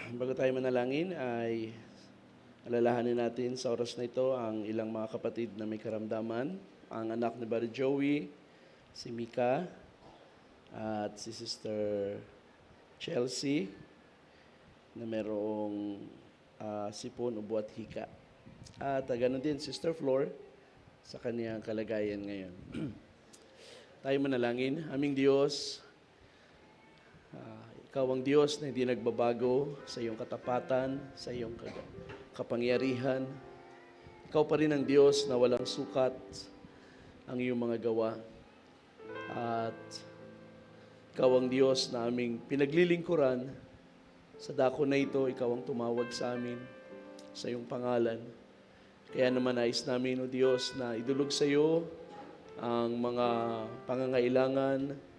Bago tayo manalangin ay alalahanin natin sa oras na ito ang ilang mga kapatid na may karamdaman. Ang anak ni Brother Joey, si Mika, at si Sister Chelsea na merong sipon, ubo at hika. At ganoon din Sister Flor sa kaniyang kalagayan ngayon. Tayo manalangin. Aming Diyos, Ikaw ang Diyos na hindi nagbabago sa iyong katapatan, sa iyong kapangyarihan. Ikaw pa rin ang Diyos na walang sukat ang iyong mga gawa. At Ikaw ang Diyos na aming pinaglilingkuran. Sa dako na ito, Ikaw ang tumawag sa amin sa iyong pangalan. Kaya naman nais namin, O Diyos, na idulog sa iyo ang mga pangangailangan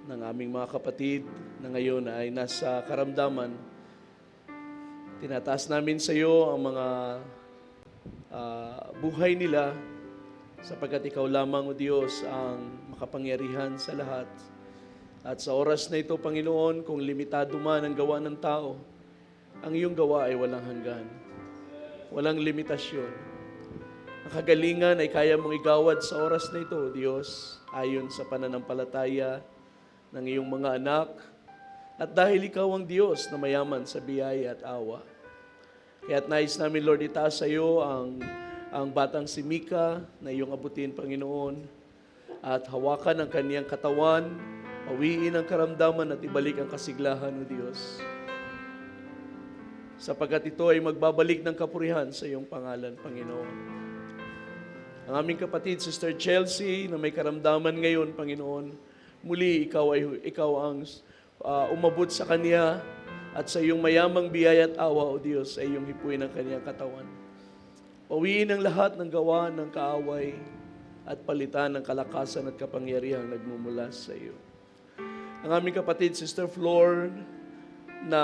ng aming mga kapatid na ngayon ay nasa karamdaman. Tinataas namin sa iyo ang mga buhay nila sapagkat Ikaw lamang, O Diyos, ang makapangyarihan sa lahat. At sa oras na ito, Panginoon, kung limitado man ang gawa ng tao, ang iyong gawa ay walang hanggan. Walang limitasyon. Ang kagalingan ay kaya mong igawad sa oras na ito, O Diyos, ayon sa pananampalataya ng iyong mga anak, at dahil Ikaw ang Diyos na mayaman sa biyaya at awa. Kaya't nais namin, Lord, itaas sa iyo ang batang si Mika na iyong abutin, Panginoon, at hawakan ang kaniyang katawan, pawiin ang karamdaman at ibalik ang kasiglahan, O Diyos. Sapagkat ito ay magbabalik ng kapurihan sa iyong pangalan, Panginoon. Ang aming kapatid, Sister Chelsea, na may karamdaman ngayon, Panginoon, muli, ikaw ang umabot sa kanya at sa iyong mayamang biyaya at awa, O Diyos, ay iyong hipuin ang kanyang katawan. Pawiin ang lahat ng gawa ng kaaway at palitan ng kalakasan at kapangyarihang nagmumula sa iyo. Ang aming kapatid, Sister Flor, na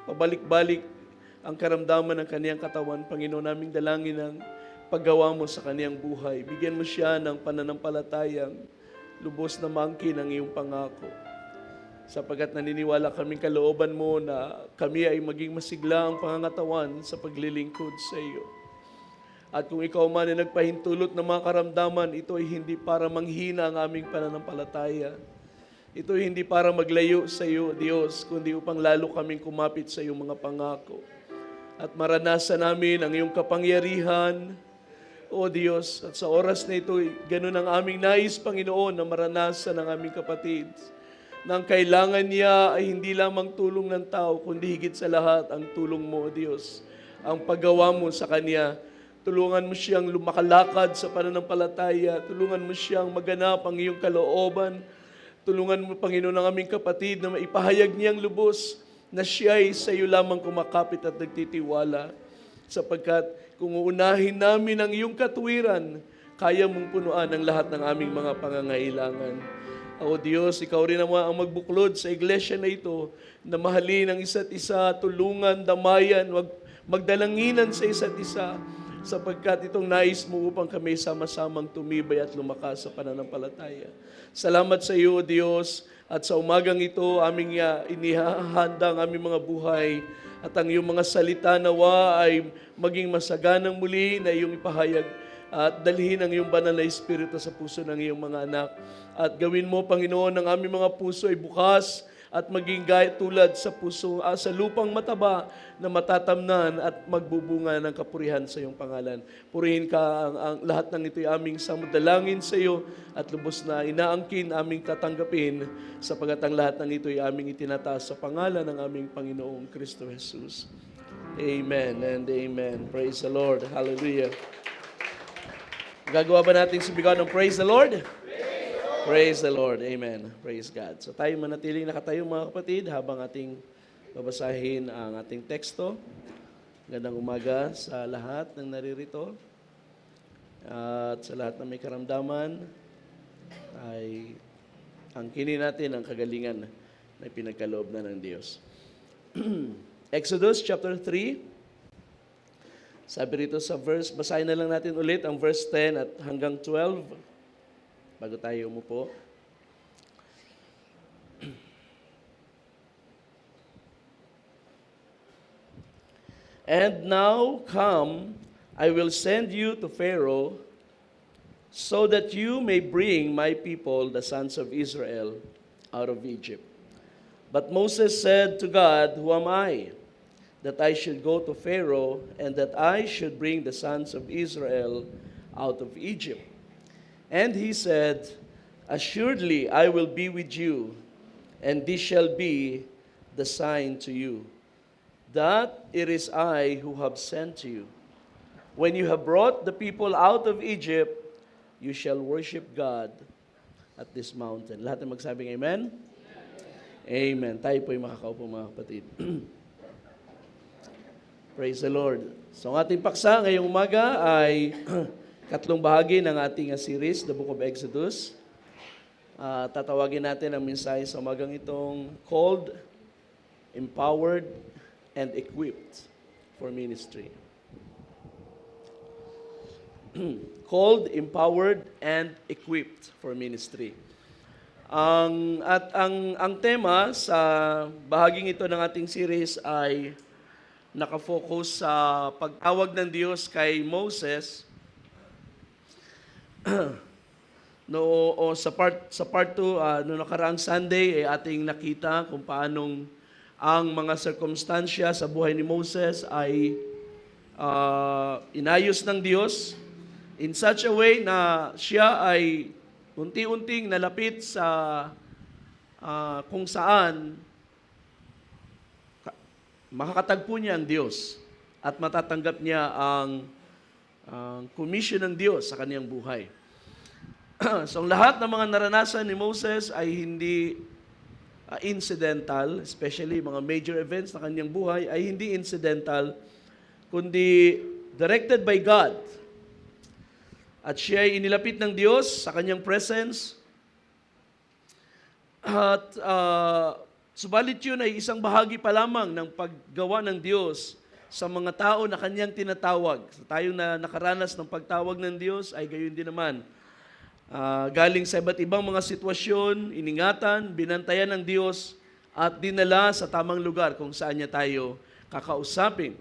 pabalik-balik ang karamdaman ng kaniyang katawan, Panginoon, naming dalangin ang paggawa mo sa kaniyang buhay. Bigyan mo siya ng pananampalatayang lubos na maangkin ang iyong pangako. Sapagkat naniniwala kaming kalooban mo na kami ay maging masigla ang pangangatawan sa paglilingkod sa iyo. At kung ikaw man ay nagpahintulot ng mga karamdaman, ito ay hindi para manghina ang aming pananampalataya. Ito ay hindi para maglayo sa iyo, Diyos, kundi upang lalo kaming kumapit sa iyong mga pangako. At maranasan namin ang iyong kapangyarihan, O Diyos, at sa oras na ito, ganun ang aming nais, Panginoon, na maranasan ng aming kapatid. Na ang kailangan niya ay hindi lamang tulong ng tao, kundi higit sa lahat ang tulong mo, O Diyos. Ang paggawa mo sa kanya, tulungan mo siyang lumakalakad sa pananampalataya, tulungan mo siyang maganap ang iyong kalooban, tulungan mo, Panginoon, ang aming kapatid na maipahayag niyang lubos na siya ay sa iyo lamang kumakapit at nagtitiwala. Sapagkat kung uunahin namin ang iyong katuwiran, kaya mong punuan ang lahat ng aming mga pangangailangan. O Diyos, ikaw rin naman ang magbuklod sa iglesia na ito, na mahalin ang isa't isa, tulungan, damayan, magdalanginan sa isa't isa, sapagkat itong nais mo upang kami sama-samang tumibay at lumakas sa pananampalataya. Salamat sa iyo, O Diyos, at sa umagang ito, aming inihahanda ang aming mga buhay, at ang iyong mga salita nawa ay maging masaganang muli na iyong ipahayag at dalhin ang iyong banal na Espiritu sa puso ng iyong mga anak. At gawin mo, Panginoon, ang aming mga puso ay bukas at maging gaya tulad sa puso, sa lupang mataba na matatamnan at magbubunga ng kapurihan sa iyong pangalan. Purihin ka ang lahat ng ito'y aming samudalangin sa iyo at lubos na inaangkin aming tatanggapin sapagat ang lahat ng ito'y aming itinataas sa pangalan ng aming Panginoong Kristo Jesus. Amen and amen. Praise the Lord. Hallelujah. Gagawa ba natin sumigaw ng praise the Lord? Praise the Lord. Amen. Praise God. So tayo manatiling nakatayo, mga kapatid, habang ating babasahin ang ating teksto. Gandang umaga sa lahat ng naririto. At sa lahat na may karamdaman, ay angkinin natin ang kagalingan na pinagkaloob na ng Diyos. Exodus chapter 3. Sabi rito sa verse, basahin na lang natin ulit ang verse 10 at hanggang 12. Bago tayo umupo. And now come, I will send you to Pharaoh, so that you may bring my people, the sons of Israel, out of Egypt. But Moses said to God, who am I, that I should go to Pharaoh, and that I should bring the sons of Israel out of Egypt? And he said, assuredly I will be with you, and this shall be the sign to you, that it is I who have sent you. When you have brought the people out of Egypt, you shall worship God at this mountain. Lahat na magsabing amen? Amen. Tayo po'y makakaupo mga kapatid. Praise the Lord. So ang ating paksa ngayong umaga ay katlong bahagi ng ating series, The Book of Exodus. Tatawagin natin ang mensahe sa umagang itong called, empowered, and equipped for ministry. Called, empowered, and equipped for ministry. Ang tema sa bahaging ito ng ating series ay nakafocus sa pagtawag ng Diyos kay Moses. Sa part 2, no nakaraang Sunday, ating nakita kung paanong ang mga circumstansya sa buhay ni Moses ay inayos ng Diyos in such a way na siya ay unti-unting nalapit sa kung saan makakatagpo niya ang Diyos at matatanggap niya ang commission ng Diyos sa kaniyang buhay. So, lahat ng mga naranasan ni Moses ay hindi incidental, especially mga major events na kaniyang buhay ay hindi incidental, kundi directed by God. At siya ay inilapit ng Diyos sa kanyang presence. At subalit yun ay isang bahagi pa lamang ng paggawa ng Diyos sa mga tao na kanyang tinatawag. So, tayo na nakaranas ng pagtawag ng Diyos ay gayon din naman. Galing sa iba't ibang mga sitwasyon, iningatan, binantayan ng Diyos at dinala sa tamang lugar kung saan niya tayo kakausapin.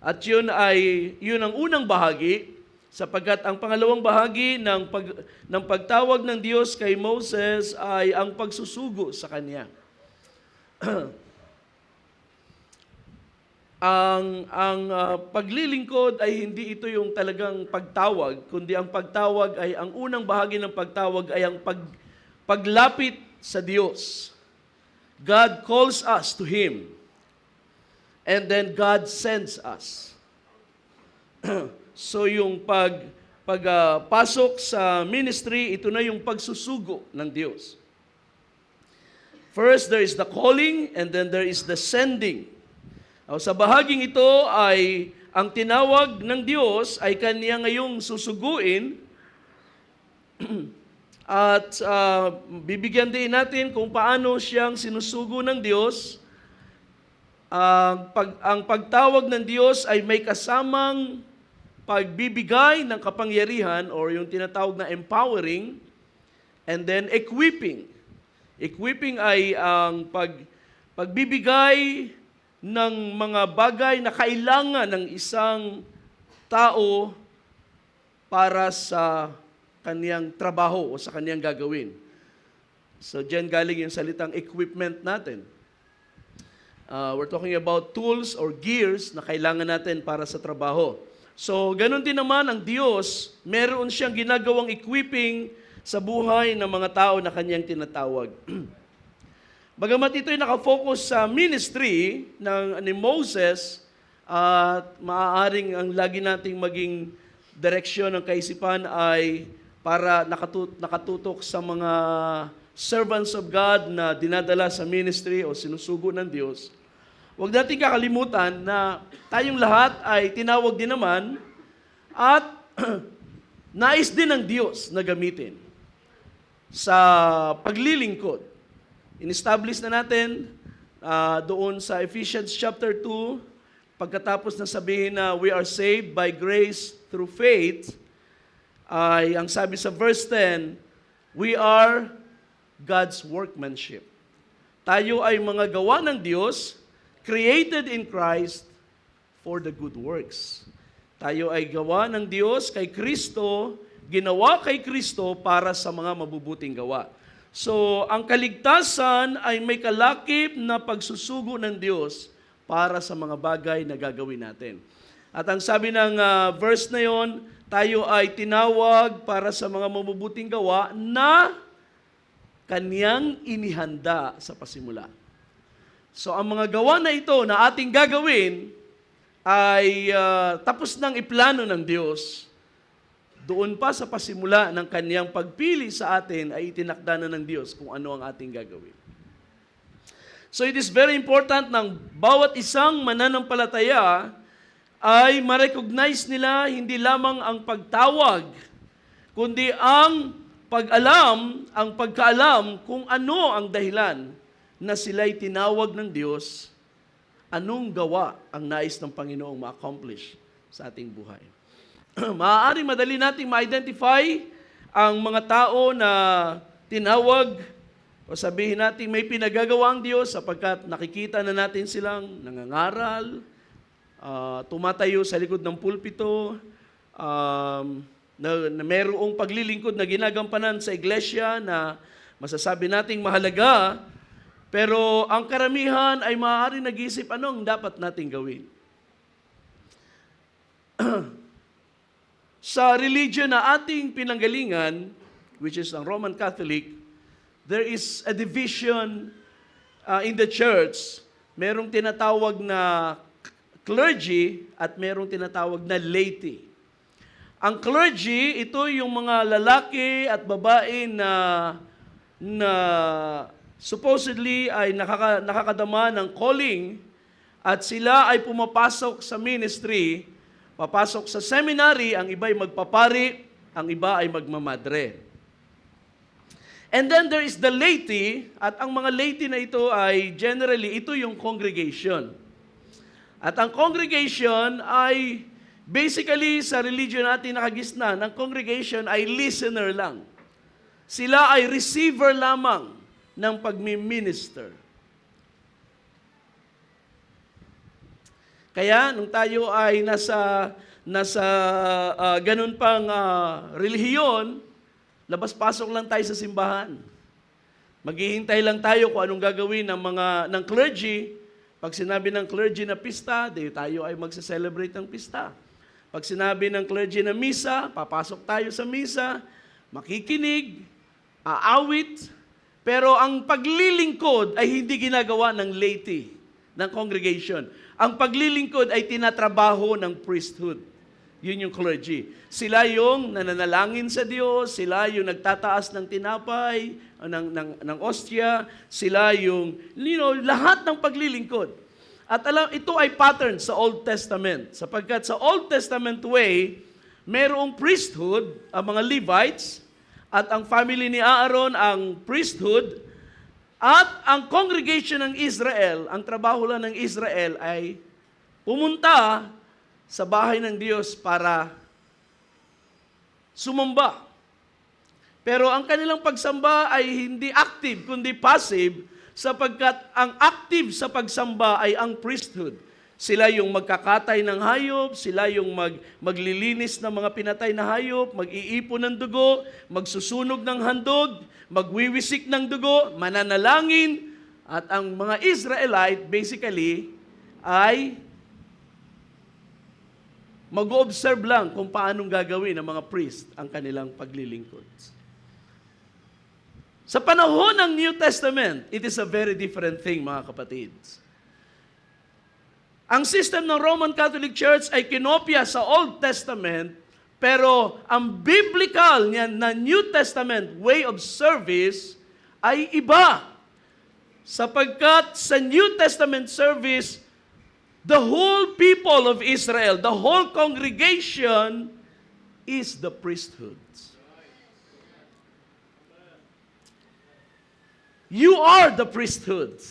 At yun ang unang bahagi, sapagkat ang pangalawang bahagi ng pagtawag ng Diyos kay Moses ay ang pagsusugo sa kanya. Ang paglilingkod ay hindi ito yung talagang pagtawag, kundi ang pagtawag ay, ang unang bahagi ng pagtawag ay ang paglapit sa Diyos. God calls us to Him, and then God sends us. So yung pagpasok sa ministry, ito na yung pagsusugo ng Diyos. First, there is the calling, and then there is the sending. Sa bahaging ito ay ang tinawag ng Diyos ay Kanya ngayong susuguin at bibigyan din natin kung paano siyang sinusugo ng Diyos. Ang pagtawag ng Diyos ay may kasamang pagbibigay ng kapangyarihan or yung tinatawag na empowering, and then equipping. Equipping ay ang pagbibigay ng mga bagay na kailangan ng isang tao para sa kaniyang trabaho o sa kaniyang gagawin. So, diyan galing yung salitang equipment natin. We're talking about tools or gears na kailangan natin para sa trabaho. So, ganun din naman ang Diyos, meron siyang ginagawang equipping sa buhay ng mga tao na kanyang tinatawag. Bagamat ito'y nakafocus sa ministry ni Moses, at maaaring ang lagi nating maging direksyon ng kaisipan ay para nakatutok sa mga servants of God na dinadala sa ministry o sinusugo ng Diyos. Huwag natin kakalimutan na tayong lahat ay tinawag din naman at nais din ng Diyos na gamitin sa paglilingkod. In-establish na natin doon sa Ephesians chapter 2, pagkatapos na sabihin na we are saved by grace through faith, ay ang sabi sa verse 10, we are God's workmanship. Tayo ay mga gawa ng Diyos, created in Christ for the good works. Tayo ay gawa ng Diyos kay Kristo, ginawa kay Kristo para sa mga mabubuting gawa. So, ang kaligtasan ay may kalakip na pagsusugo ng Diyos para sa mga bagay na gagawin natin. At ang sabi ng verse na yon, tayo ay tinawag para sa mga mabubuting gawa na Kaniyang inihanda sa pasimula. So, ang mga gawa na ito na ating gagawin ay tapos nang iplano ng Diyos. Doon pa sa pasimula ng Kaniyang pagpili sa atin ay itinakda na ng Diyos kung ano ang ating gagawin. So it is very important ng bawat isang mananampalataya ay ma-recognize nila hindi lamang ang pagtawag, kundi ang pag-alam, ang pagkaalam kung ano ang dahilan na sila'y tinawag ng Diyos, anong gawa ang nais ng Panginoong ma-accomplish sa ating buhay. Maaaring madali nating ma-identify ang mga tao na tinawag o sabihin natin may pinagagawa ang Diyos sapagkat nakikita na natin silang nangangaral, tumatayo sa likod ng pulpito, na mayroong paglilingkod na ginagampanan sa iglesia na masasabi nating mahalaga, pero ang karamihan ay maaaring nag-isip anong dapat nating gawin. Sa religion na ating pinanggalingan, which is ang Roman Catholic, there is a division in the church. Merong tinatawag na clergy at merong tinatawag na laity. Ang clergy, ito yung mga lalaki at babae na supposedly ay nakakadama ng calling at sila ay pumapasok sa ministry, papasok sa seminary, ang iba ay magpapari, ang iba ay magmamadre. And then there is the laity, at ang mga laity na ito ay generally, ito yung congregation. At ang congregation ay basically sa religion natin nakagisna, ng congregation ay listener lang. Sila ay receiver lamang ng pagmi-minister. Kaya nung tayo ay nasa ganun pang relihiyon, labas-pasok lang tayo sa simbahan. Maghihintay lang tayo kung anong gagawin ng clergy. Pag sinabi ng clergy na pista, di tayo ay magse-celebrate ng pista. Pag sinabi ng clergy na misa, papasok tayo sa misa, makikinig, aawit, pero ang paglilingkod ay hindi ginagawa ng laity, ng congregation. Ang paglilingkod ay tinatrabaho ng priesthood. Yun yung clergy. Sila yung nananalangin sa Diyos, sila yung nagtataas ng tinapay, ng ostya, sila yung, lahat ng paglilingkod. At ito ay pattern sa Old Testament. Sapagkat sa Old Testament way, merong priesthood, ang mga Levites, at ang family ni Aaron ang priesthood, at ang congregation ng Israel, ang trabaho lang ng Israel ay pumunta sa bahay ng Diyos para sumamba. Pero ang kanilang pagsamba ay hindi active, kundi passive, sapagkat ang active sa pagsamba ay ang priesthood. Sila yung magkakatay ng hayop, sila yung maglilinis ng mga pinatay na hayop, mag-iipon ng dugo, magsusunog ng handog, magwiwisik ng dugo, mananalangin, at ang mga Israelite basically ay mag-observe lang kung paanong gagawin ng mga priest ang kanilang paglilingkod. Sa panahon ng New Testament, it is a very different thing, mga kapatids. Ang system ng Roman Catholic Church ay kinopya sa Old Testament, pero ang biblical niya na New Testament way of service ay iba. Sapagkat sa New Testament service, the whole people of Israel, the whole congregation is the priesthood. You are the priesthood.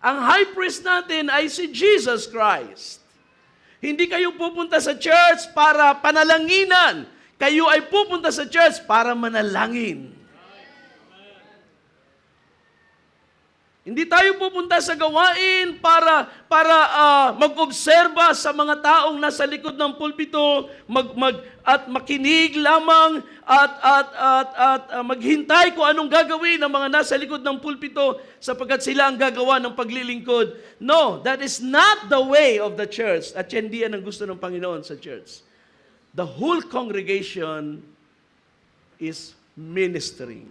Ang high priest natin ay si Jesus Christ. Hindi kayo pupunta sa church para panalanginan. Kayo ay pupunta sa church para manalangin. Hindi tayo pupunta sa gawain para mag-obserba sa mga taong nasa likod ng pulpito, at makinig lamang at maghintay kung anong gagawin ng mga nasa likod ng pulpito sapagkat sila ang gagawa ng paglilingkod. No, that is not the way of the church. At hindi yan ang gusto ng Panginoon sa church. The whole congregation is ministering.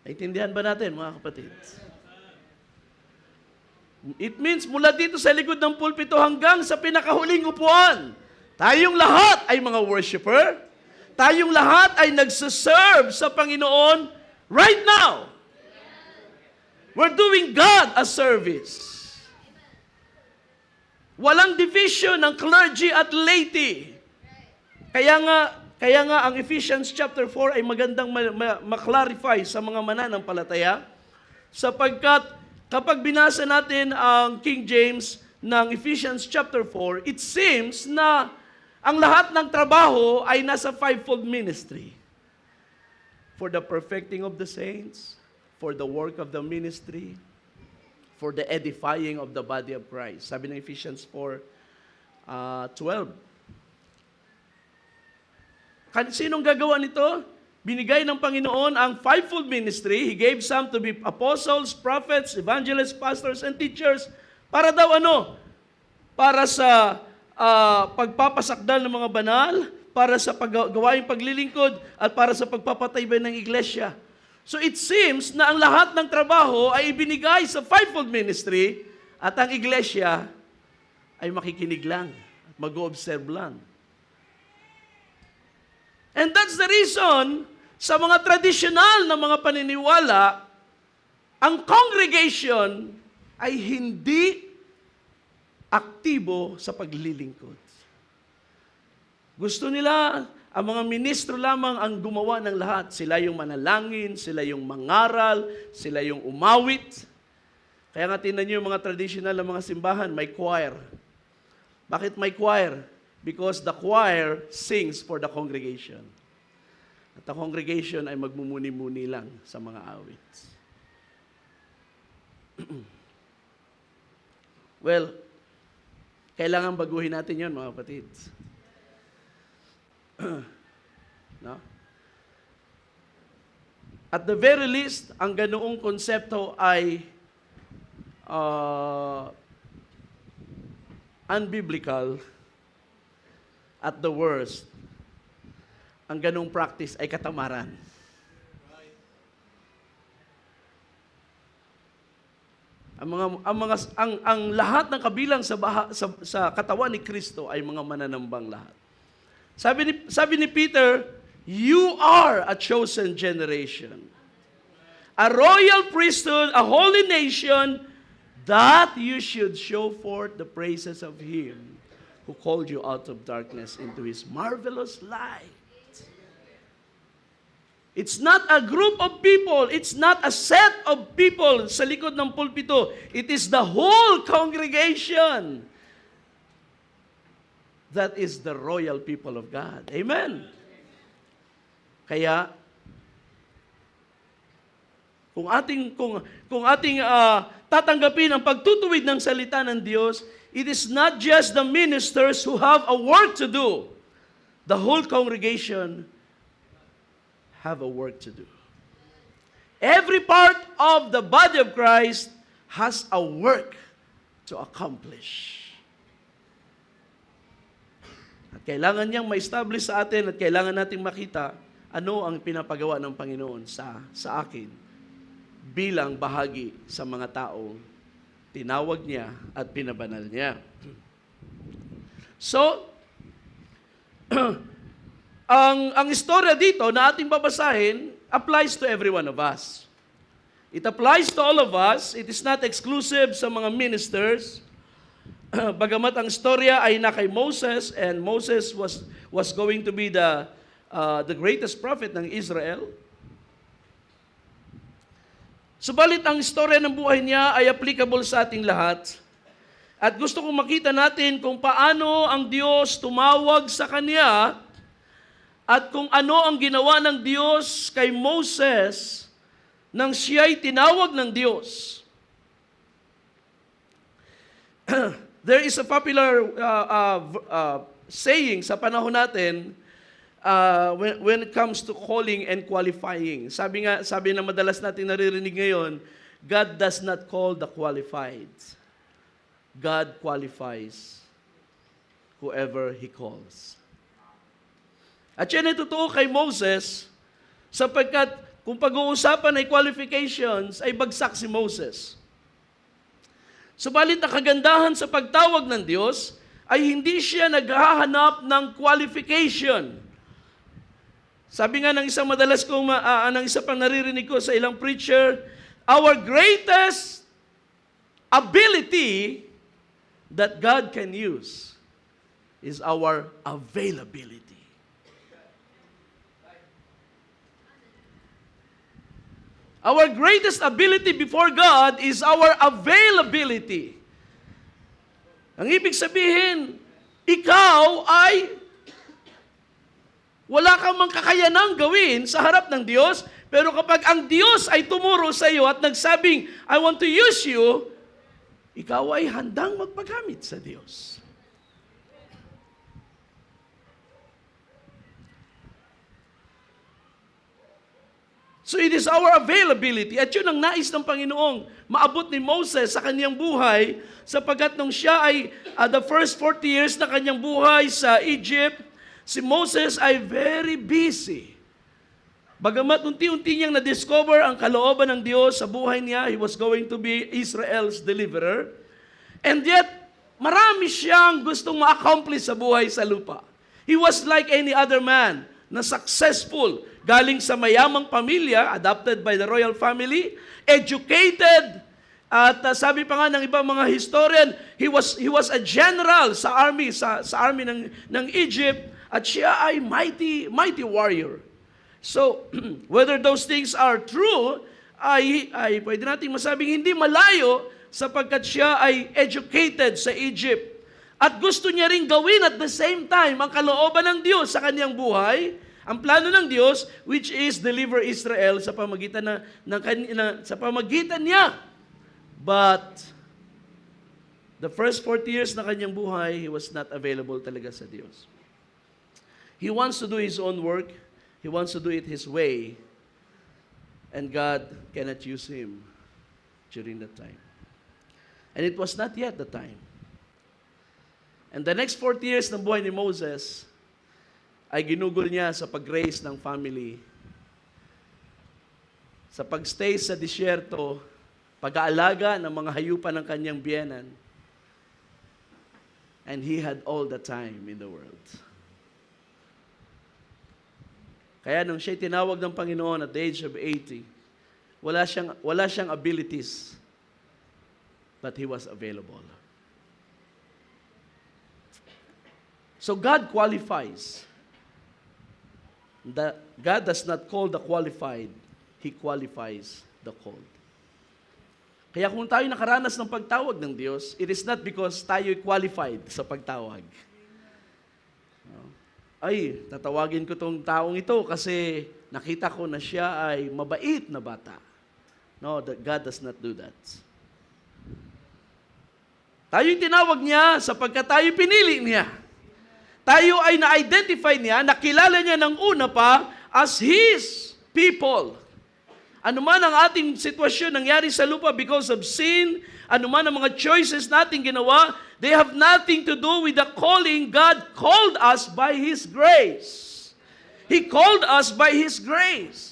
Naintindihan ba natin, mga kapatid? It means mula dito sa likod ng pulpito hanggang sa pinakahuling upuan, tayong lahat ay mga worshiper, tayong lahat ay nagsaserve sa Panginoon right now. We're doing God a service. Walang division ng clergy at laity. Kaya nga ang Ephesians chapter 4 ay magandang ma-clarify sa mga mananampalataya sapagkat kapag binasa natin ang King James ng Ephesians chapter 4, it seems na ang lahat ng trabaho ay nasa fivefold ministry. For the perfecting of the saints, for the work of the ministry, for the edifying of the body of Christ. Sabi ng Ephesians 4:12. Sinong gagawa nito? Binigay ng Panginoon ang fivefold ministry. He gave some to be apostles, prophets, evangelists, pastors, and teachers. Para daw ano? Para sa pagpapasakdal ng mga banal, para sa gawaing paglilingkod, at para sa pagpapataybay ng iglesia. So it seems na ang lahat ng trabaho ay ibinigay sa fivefold ministry at ang iglesia ay makikinig lang at mag-observe lang. And that's the reason sa mga traditional na mga paniniwala, ang congregation ay hindi aktibo sa paglilingkod. Gusto nila, ang mga ministro lamang ang gumawa ng lahat. Sila yung manalangin, sila yung mangaral, sila yung umawit. Kaya nga tingnan niyo yung mga traditional na mga simbahan, may choir. Bakit may choir? Because the choir sings for the congregation. At the congregation ay magmumuni-muni lang sa mga awit. Well, kailangan baguhin natin yon, mga kapatid. No? At the very least, ang ganoong konsepto ay unbiblical. At the worst, ang ganoong practice ay katamaran. Ang lahat ng kabilang sa katawan ni Kristo ay mga mananambang lahat. Sabi ni Peter, you are a chosen generation, a royal priesthood, a holy nation, that you should show forth the praises of Him who called you out of darkness into His marvelous light. It's not a group of people. It's not a set of people sa likod ng pulpito. It is the whole congregation. That is the royal people of God. Amen. Kaya, kung ating tatanggapin ang pagtutuwid ng salita ng Diyos, it is not just the ministers who have a work to do. The whole congregation have a work to do. Every part of the body of Christ has a work to accomplish. At kailangan niyang ma-establish sa atin at kailangan nating makita ano ang pinapagawa ng Panginoon sa akin bilang bahagi sa mga taong tinawag niya at pinabanal niya. So, ang istorya dito na ating babasahin applies to every one of us. It applies to all of us. It is not exclusive sa mga ministers. Bagamat ang istorya ay na kay Moses, and Moses was going to be the greatest prophet ng Israel. Subalit ang istorya ng buhay niya ay applicable sa ating lahat. At gusto kong makita natin kung paano ang Diyos tumawag sa kanya at kung ano ang ginawa ng Diyos kay Moses nang siya'y tinawag ng Diyos. There is a popular saying sa panahon natin when it comes to calling and qualifying. Sabi na madalas natin naririnig ngayon, God does not call the qualified. God qualifies whoever He calls. At yan ay totoo kay Moses, sapagkat kung pag-uusapan ay qualifications, ay bagsak si Moses. Subalit ang kagandahan sa pagtawag ng Diyos ay hindi siya naghahanap ng qualification. Sabi nga ng isang madalas kong, ng isa pang naririnig ko sa ilang preacher, our greatest ability that God can use is our availability. Our greatest ability before God is our availability. Ang ibig sabihin, ikaw ay wala kang mang kakayanang gawin sa harap ng Diyos, pero kapag ang Diyos ay tumuro sa iyo at nagsabing, I want to use you, ikaw ay handang magpagamit sa Diyos. So it is our availability. At yun ang nais ng Panginoong maabot ni Moses sa kanyang buhay, sapagkat nung siya ay the first 40 years na kanyang buhay sa Egypt, si Moses ay very busy. Bagamat unti-unti niyang na-discover ang kalooban ng Diyos sa buhay niya, he was going to be Israel's deliverer. And yet, marami siyang gustong ma-accomplish sa buhay sa lupa. He was like any other man na successful, galing sa mayamang pamilya, adopted by the royal family, educated, at sabi pa nga ng ibang mga historian, he was a general sa army ng Egypt, at siya ay mighty warrior. So, whether those things are true, ay pwede nating masabing hindi malayo sapagkat siya ay educated sa Egypt. At gusto niya ring gawin at the same time ang kalooban ng Diyos sa kanyang buhay, ang plano ng Diyos, which is deliver Israel sa pamagitan sa pamagitan niya. But the first 40 years na kanyang buhay, he was not available talaga sa Diyos. He wants to do his own work. He wants to do it his way. And God cannot use him during that time. And it was not yet the time. And the next 40 years ng buhay ni Moses ay ginugol niya sa pag-raise ng family, sa pag-stay sa disyerto, pag-aalaga ng mga hayupan ng kanyang biyenan. And he had all the time in the world. Kaya nung siya tinawag ng Panginoon at the age of 80, wala siyang abilities, but he was available. So God qualifies. God does not call the qualified, He qualifies the called. Kaya kung tayo nakaranas ng pagtawag ng Diyos, it is not because tayo'y qualified sa pagtawag. Ay, tatawagin ko tong taong ito kasi nakita ko na siya ay mabait na bata. No, God does not do that. Tayo'y tinawag niya sapagkat tayo pinili niya. Tayo ay na-identify niya, nakilala niya ng una pa as His people. Ano man ang ating sitwasyon nangyari sa lupa because of sin, ano man ang mga choices natin ginawa, they have nothing to do with the calling. God called us by His grace. He called us by His grace.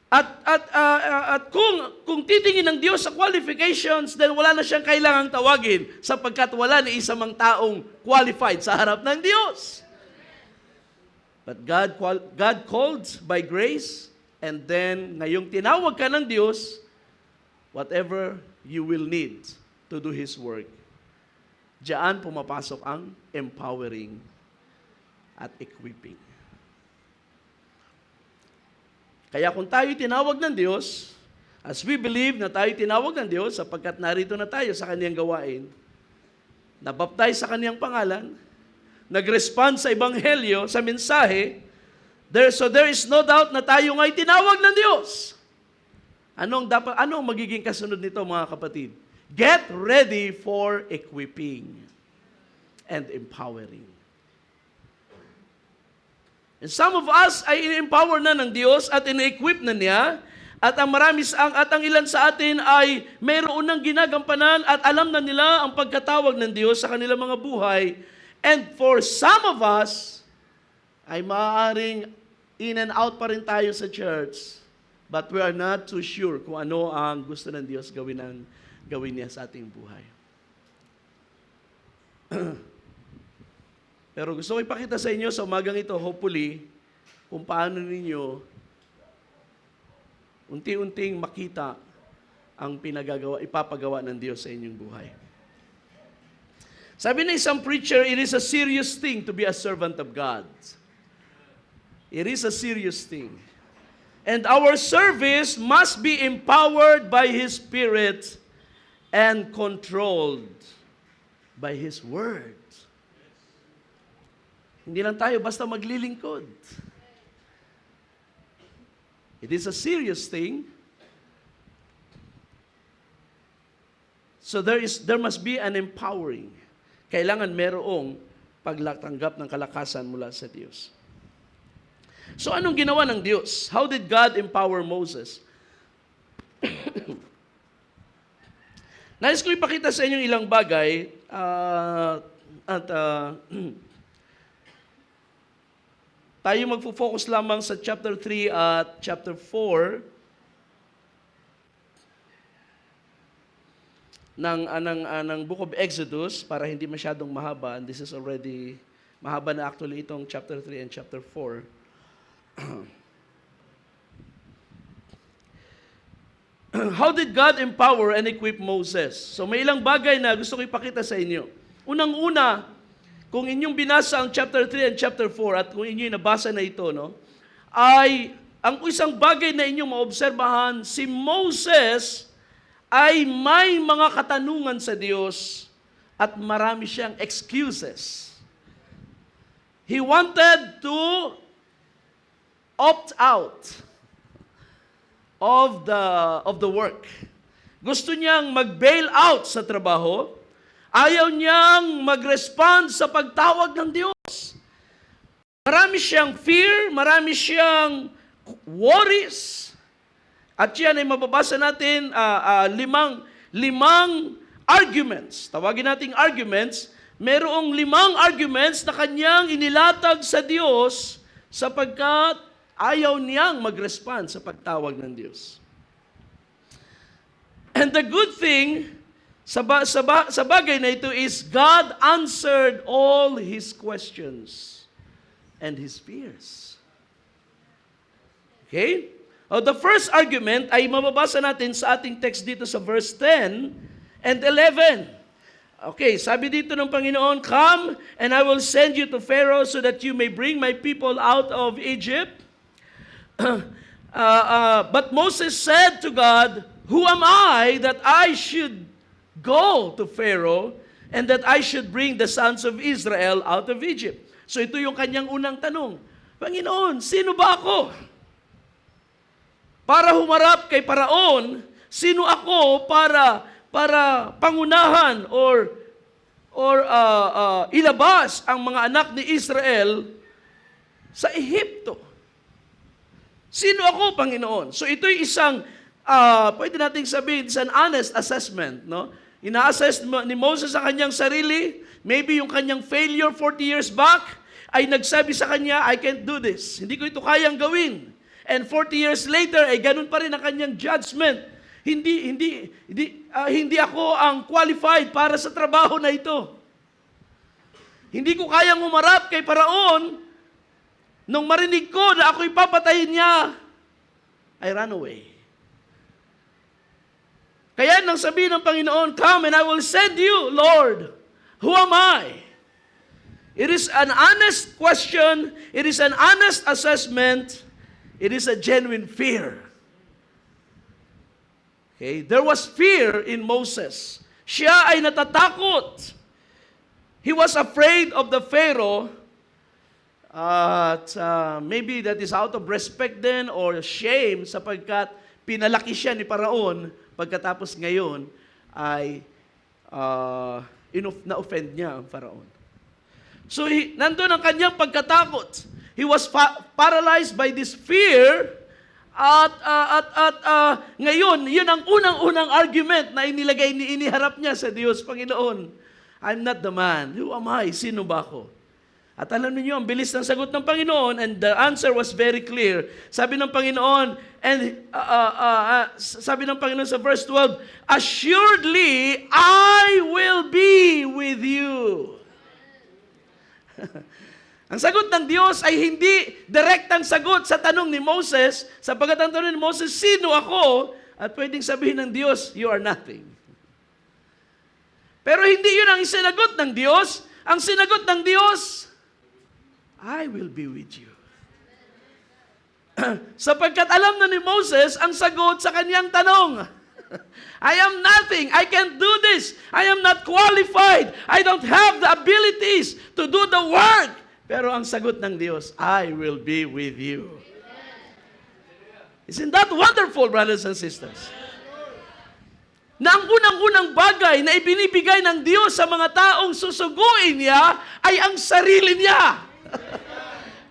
At kung titingin ng Diyos sa qualifications, then wala na siyang kailangang tawagin sapagkat wala ni isa mang taong qualified sa harap ng Diyos. But God called by grace, and then ngayong tinawag ka ng Diyos, whatever you will need to do His work, diyan pumapasok ang empowering at equipping. Kaya kung tayo tinawag ng Diyos, as we believe na tayo tinawag ng Diyos, sapagkat narito na tayo sa Kaniyang gawain, nabaptize sa Kaniyang pangalan, nag-respond sa ebanghelyo, sa mensahe, so there is no doubt na tayo nga'y tinawag ng Diyos. Anong magiging kasunod nito, mga kapatid? Get ready for equipping and empowering. And some of us ay in-empower na ng Diyos at in-equip na niya, at ang ilan sa atin ay mayroon ng ginagampanan at alam na nila ang pagkatawag ng Diyos sa kanilang mga buhay. And for some of us, ay maaaring in and out pa rin tayo sa church, but we are not too sure kung ano ang gusto ng Diyos gawin niya sa ating buhay. Pero gusto ko ipakita sa inyo sa umagang ito, hopefully, kung paano ninyo unti-unting makita ang ipapagawa ng Diyos sa inyong buhay. Sabi ng isang preacher, it is a serious thing to be a servant of God. It is a serious thing. And our service must be empowered by His Spirit and controlled by His Word. Hindi lang tayo basta maglilingkod. It is a serious thing. So there must be an empowering. Kailangan merong paglatanggap ng kalakasan mula sa Diyos. So anong ginawa ng Diyos? How did God empower Moses? Nais ko ipakita sa inyo ilang bagay tayo magfo-focus lamang sa chapter 3 at chapter 4 ng Book of Exodus para hindi masyadong mahaba. And this is already mahaba na actually itong chapter 3 and chapter 4. How did God empower and equip Moses? So may ilang bagay na gusto ko ipakita sa inyo. Unang-una, kung inyong binasa ang chapter 3 and chapter 4 at kung inyong nabasa na ito, ay ang isang bagay na inyong maobserbahan, si Moses ay may mga katanungan sa Diyos at marami siyang excuses. He wanted to opt out of the work. Gusto niyang mag-bail out sa trabaho. Ayaw niyang mag-respond sa pagtawag ng Diyos. Marami siyang fear, marami siyang worries. At yan ay mababasa natin limang arguments. Tawagin nating arguments. Merong 5 arguments na kanyang inilatag sa Diyos sapagkat ayaw niyang mag-respond sa pagtawag ng Diyos. And the good thing sa bagay na ito is God answered all his questions and his fears. Okay? The first argument ay mababasa natin sa ating text dito sa verse 10 and 11. Okay, sabi dito ng Panginoon, "Come, and I will send you to Pharaoh so that you may bring my people out of Egypt." But Moses said to God, "Who am I that I should go to Pharaoh and that I should bring the sons of Israel out of Egypt?" So ito yung kanyang unang tanong. Panginoon, sino ba ako? Para humarap kay Paraon, sino ako para pangunahan or ilabas ang mga anak ni Israel sa Ehipto? Sino ako, Panginoon? So ito'y isang, pwede nating sabihin, it's an honest assessment, no? Ina-assess ni Moses sa kanyang sarili, maybe yung kanyang failure 40 years back, ay nagsabi sa kanya, I can't do this. Hindi ko ito kayang gawin. And 40 years later, ay ganun pa rin ang kanyang judgment. Hindi ako ang qualified para sa trabaho na ito. Hindi ko kayang umarap kay Paraon. Nung marinig ko na ako'y papatayin niya, I ran away. Kaya nang sabihin ng Panginoon, "Come and I will send you, Lord. Who am I?" It is an honest question. It is an honest assessment. It is a genuine fear. Okay? There was fear in Moses. Siya ay natatakot. He was afraid of the Pharaoh. Maybe that is out of respect then or shame sapagkat pinalaki siya ni Paraon pagkatapos ngayon ay na-offend niya ang Paraon. So nandun ang kanyang pagkatakot. He was paralyzed by this fear at ngayon, yun ang unang-unang argument na iniharap niya sa Diyos, Panginoon. I'm not the man. Who am I? Sino ba ako? At alam niyo, ang bilis ng sagot ng Panginoon and the answer was very clear. Sabi ng Panginoon, sabi ng Panginoon sa verse 12, assuredly, I will be with you. Ang sagot ng Diyos ay hindi direktang sagot sa tanong ni Moses, sapagkat ang tanong ni Moses, sino ako? At pwedeng sabihin ng Diyos, you are nothing. Pero hindi yun ang sinagot ng Diyos. Ang sinagot ng Diyos, I will be with you. Sapagkat alam na ni Moses ang sagot sa kanyang tanong. I am nothing. I can't do this. I am not qualified. I don't have the abilities to do the work. Pero ang sagot ng Diyos, I will be with you. Isn't that wonderful, brothers and sisters? Na ang unang-unang bagay na ibinibigay ng Diyos sa mga taong susuguin niya ay ang sarili niya.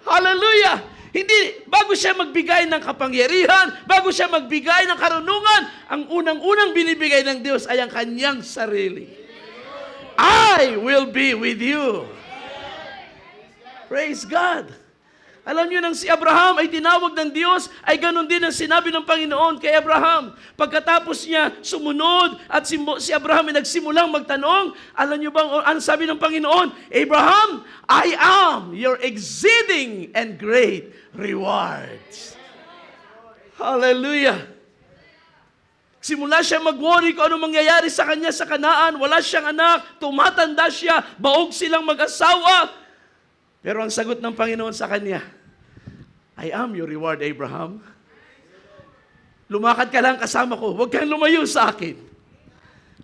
Hallelujah! Hindi, bago siya magbigay ng kapangyarihan, bago siya magbigay ng karunungan, ang unang-unang binibigay ng Diyos ay ang kanyang sarili. I will be with you. Praise God! Alam niyo nang si Abraham ay tinawag ng Diyos, ay ganun din ang sinabi ng Panginoon kay Abraham. Pagkatapos niya sumunod at si Abraham ay nagsimulang magtanong, alam niyo bang ang sabi ng Panginoon? Abraham, I am your exceeding and great rewards. Hallelujah! Simula siya mag-worry kung ano mangyayari sa kanya sa Kanaan, wala siyang anak, tumatanda siya, baog silang mag-asawa. Pero ang sagot ng Panginoon sa kanya, I am your reward, Abraham. Lumakad ka lang kasama ko, huwag kang lumayo sa akin.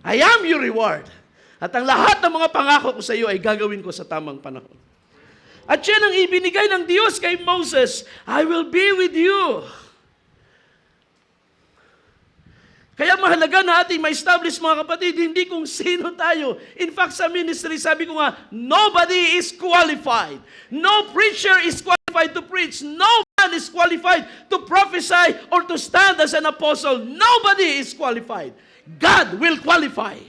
I am your reward. At ang lahat ng mga pangako ko sa iyo ay gagawin ko sa tamang panahon. At yan ang ibinigay ng Diyos kay Moses, I will be with you. Kaya mahalaga na ating ma-establish, mga kapatid, hindi kung sino tayo. In fact, sa ministry, sabi ko nga, nobody is qualified. No preacher is qualified to preach. No man is qualified to prophesy or to stand as an apostle. Nobody is qualified. God will qualify.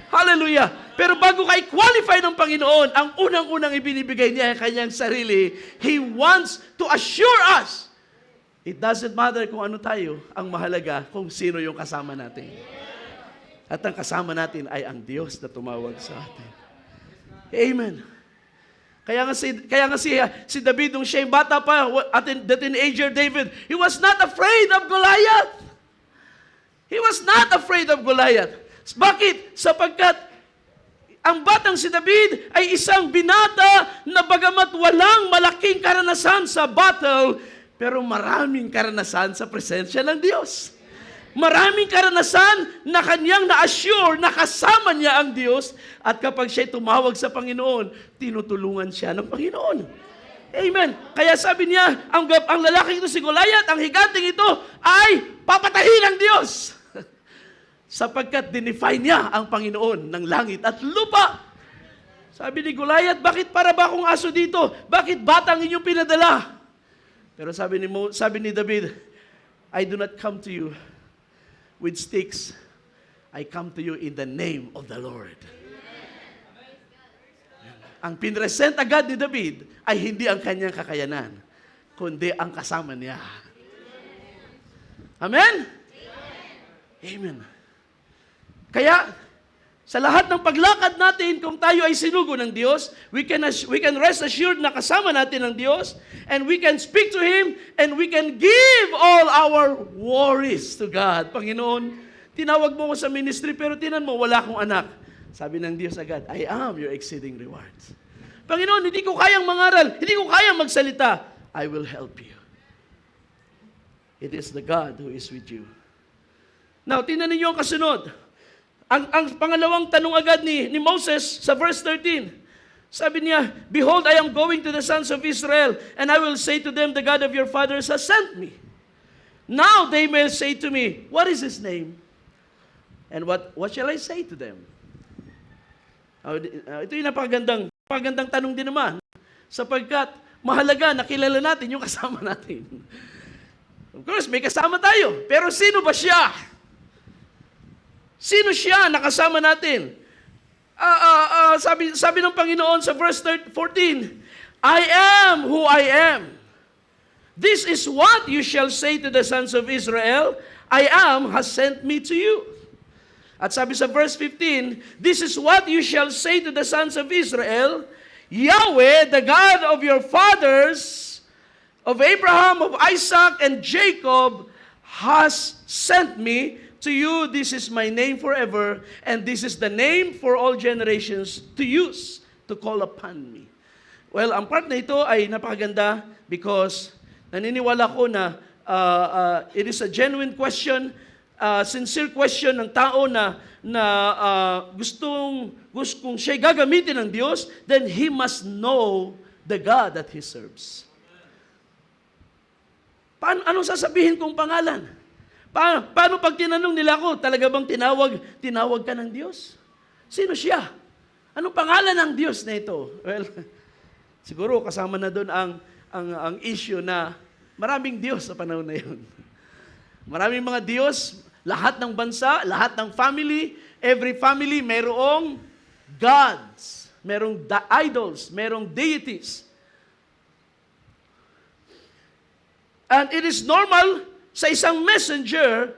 Hallelujah. Pero bago kay qualify ng Panginoon, ang unang-unang ibinibigay niya ang kanyang sarili, He wants to assure us. It doesn't matter kung ano tayo, ang mahalaga kung sino yung kasama natin. At ang kasama natin ay ang Diyos na tumawag sa atin. Amen. Kaya nga si David, nung siya yung bata pa, the teenager David, he was not afraid of Goliath. He was not afraid of Goliath. Bakit? Sapagkat ang batang si David ay isang binata na bagamat walang malaking karanasan sa battle, pero maraming karanasan sa presensya ng Diyos. Maraming karanasan na kanyang na-assure na kasama niya ang Diyos at kapag siya'y tumawag sa Panginoon, tinutulungan siya ng Panginoon. Amen. Kaya sabi niya, ang lalaking ito si Goliath, ang higanting ito ay papatahin ng Diyos. Sapagkat dinefine niya ang Panginoon ng langit at lupa. Sabi ni Goliath, bakit para ba akong aso dito? Bakit batang inyong pinadala? Pero sabi ni David, I do not come to you with sticks. I come to you in the name of the Lord. Ang pinresent agad ni David ay hindi ang kanyang kakayanan, kundi ang kasama niya. Amen? Amen. Kaya, sa lahat ng paglakad natin, kung tayo ay sinugo ng Diyos, we can rest assured na kasama natin ang Diyos, and we can speak to Him, and we can give all our worries to God. Panginoon, tinawag mo ko sa ministry, pero tinan mo, wala akong anak. Sabi ng Diyos agad, I am your exceeding rewards. Panginoon, hindi ko kayang mangaral, hindi ko kayang magsalita. I will help you. It is the God who is with you. Now, tinan ninyo ang kasunod. ang pangalawang tanong agad ni Moses sa verse 13. Sabi niya, "Behold, I am going to the sons of Israel, and I will say to them, the God of your fathers has sent me. Now they may say to me, what is his name? And what shall I say to them?" Ito yung napakagandang tanong din naman, sapagkat mahalaga na kilala natin yung kasama natin. Of course, may kasama tayo, pero sino ba siya? Sino siya na kasama natin? Sabi ng Panginoon sa verse 14, "I am who I am. This is what you shall say to the sons of Israel, I am has sent me to you." At sabi sa verse 15, "This is what you shall say to the sons of Israel, Yahweh, the God of your fathers, of Abraham, of Isaac, and Jacob, has sent me to you. This is my name forever, and this is the name for all generations to use, to call upon me." Well, ang part na ito ay napakaganda because naniniwala ko na it is a genuine question, sincere question ng tao na kung siya'y gagamitin ng Diyos, then he must know the God that he serves. Anong sasabihin kong pangalan? Paano pag tinanong nila ako, talaga bang tinawag ka ng Diyos? Sino siya? Anong pangalan ng Diyos na ito? Well, siguro kasama na doon ang issue na maraming Diyos sa panahon na yun. Maraming mga Diyos, lahat ng bansa, lahat ng family, every family mayroong gods, mayroong idols, mayroong deities. And it is normal sa isang messenger,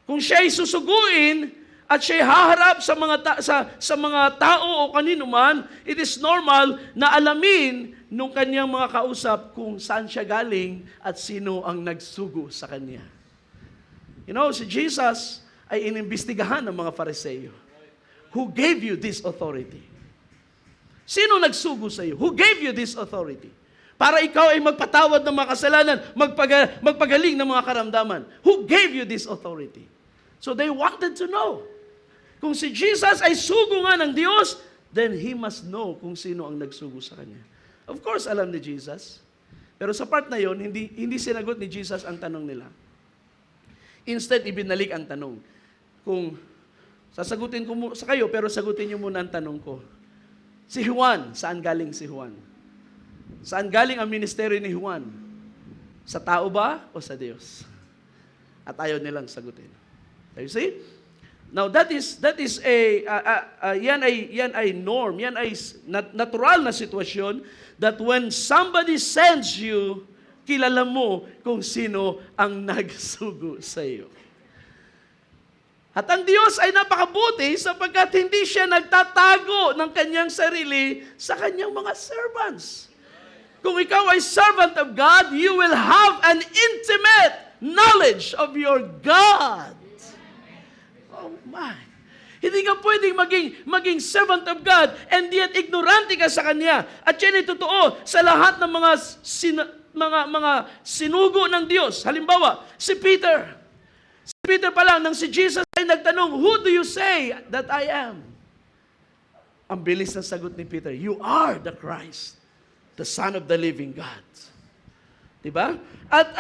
kung siya'y susuguin at siya'y haharap sa mga tao o kanino man, it is normal na alamin nung kanyang mga kausap kung saan siya galing at sino ang nagsugo sa kanya. You know, si Jesus ay inimbestigahan ng mga Fariseo. Who gave you this authority? Sino nagsugo sa iyo? Who gave you this authority? Para ikaw ay magpatawad ng mga kasalanan, magpagaling ng mga karamdaman. Who gave you this authority? So they wanted to know. Kung si Jesus ay sugo nga ng Diyos, then he must know kung sino ang nagsugo sa kanya. Of course, alam ni Jesus. Pero sa part na yon, hindi sinagot ni Jesus ang tanong nila. Instead, ibinalik ang tanong. Kung sasagutin ko sa kayo, pero sagutin niyo muna ang tanong ko. Si Juan, saan galing si Juan? Saan galing ang ministeryo ni Juan? Sa tao ba o sa Diyos? At ayaw nilang sagutin. You see? Now that is yan ay norm, yan ay natural na sitwasyon that when somebody sends you, kilala mo kung sino ang nagsugo sa iyo. At ang Diyos ay napakabuti sapagkat hindi siya nagtatago ng kanyang sarili sa kanyang mga servants. Kung ikaw ay servant of God, you will have an intimate knowledge of your God. Oh my. Hindi ka pwedeng maging servant of God and yet ignorante ka sa Kanya. At yan ay totoo sa lahat ng mga sinugo ng Diyos. Halimbawa, si Peter. Si Peter pa lang, nang si Jesus ay nagtanong, "Who do you say that I am?" Ang bilis na sagot ni Peter, "You are the Christ, the Son of the living God." Diba? At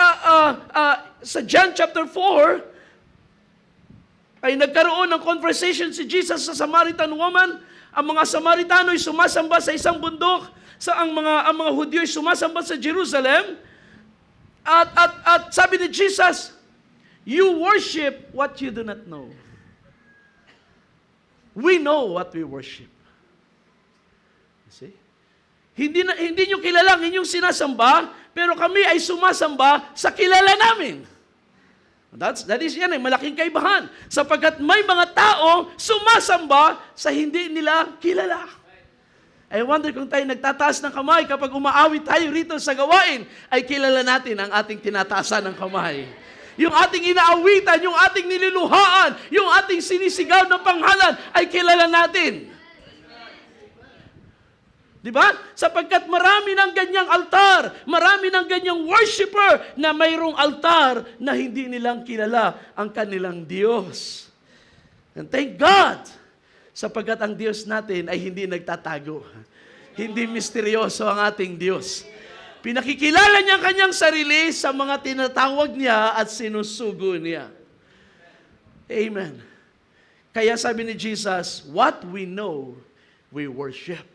sa John chapter 4, ay nagkaroon ng conversation si Jesus sa Samaritan woman. Ang mga Samaritano ay sumasamba sa isang bundok. Ang mga Hudyo ay sumasamba sa Jerusalem. At sabi ni Jesus, "You worship what you do not know. We know what we worship." You see? Hindi nyo kilala ang inyong sinasamba, pero kami ay sumasamba sa kilala namin. That is yan, malaking kaibahan. Sapagkat may mga tao sumasamba sa hindi nila kilala. I wonder kung tayo nagtataas ng kamay kapag umaawit tayo rito sa gawain, ay kilala natin ang ating tinataasan ng kamay. Yung ating inaawitan, yung ating nililuhaan, yung ating sinisigaw ng panghalan, ay kilala natin. Diba? Sapagkat marami ng ganyang altar, marami ng ganyang worshiper na mayroong altar na hindi nilang kilala ang kanilang Diyos. And thank God, sapagkat ang Diyos natin ay hindi nagtatago. Hindi misteryoso ang ating Diyos. Pinakikilala niya ang kanyang sarili sa mga tinatawag niya at sinusugo niya. Amen. Kaya sabi ni Jesus, what we know, we worship.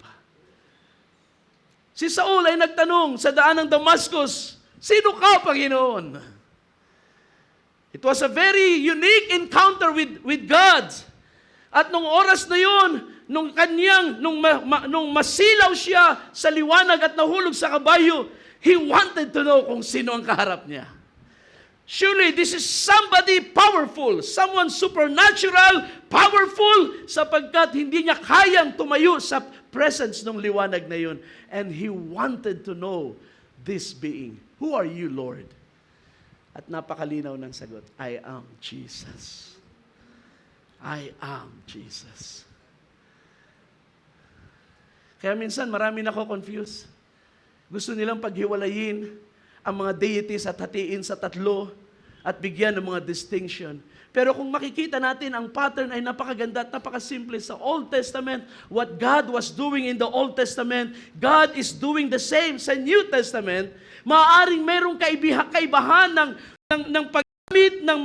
Si Saul ay nagtanong sa daan ng Damascus, sino ka, Panginoon? It was a very unique encounter with God. At nung oras na yun, nung masilaw siya sa liwanag at nahulog sa kabayo, he wanted to know kung sino ang kaharap niya. Surely this is somebody powerful, someone supernatural, powerful, sapagkat hindi niya kayang tumayo sa presence ng liwanag na yun. And he wanted to know this being. Who are you, Lord? At napakalinaw ng sagot, I am Jesus. I am Jesus. Kaya minsan marami nako-confuse. Gusto nilang paghiwalayin ang mga deities at hatiin sa tatlo at bigyan ng mga distinction. Pero kung makikita natin, ang pattern ay napakaganda at napakasimple sa Old Testament. What God was doing in the Old Testament, God is doing the same sa New Testament. Maaaring mayroong kaibahan ng paggamit ng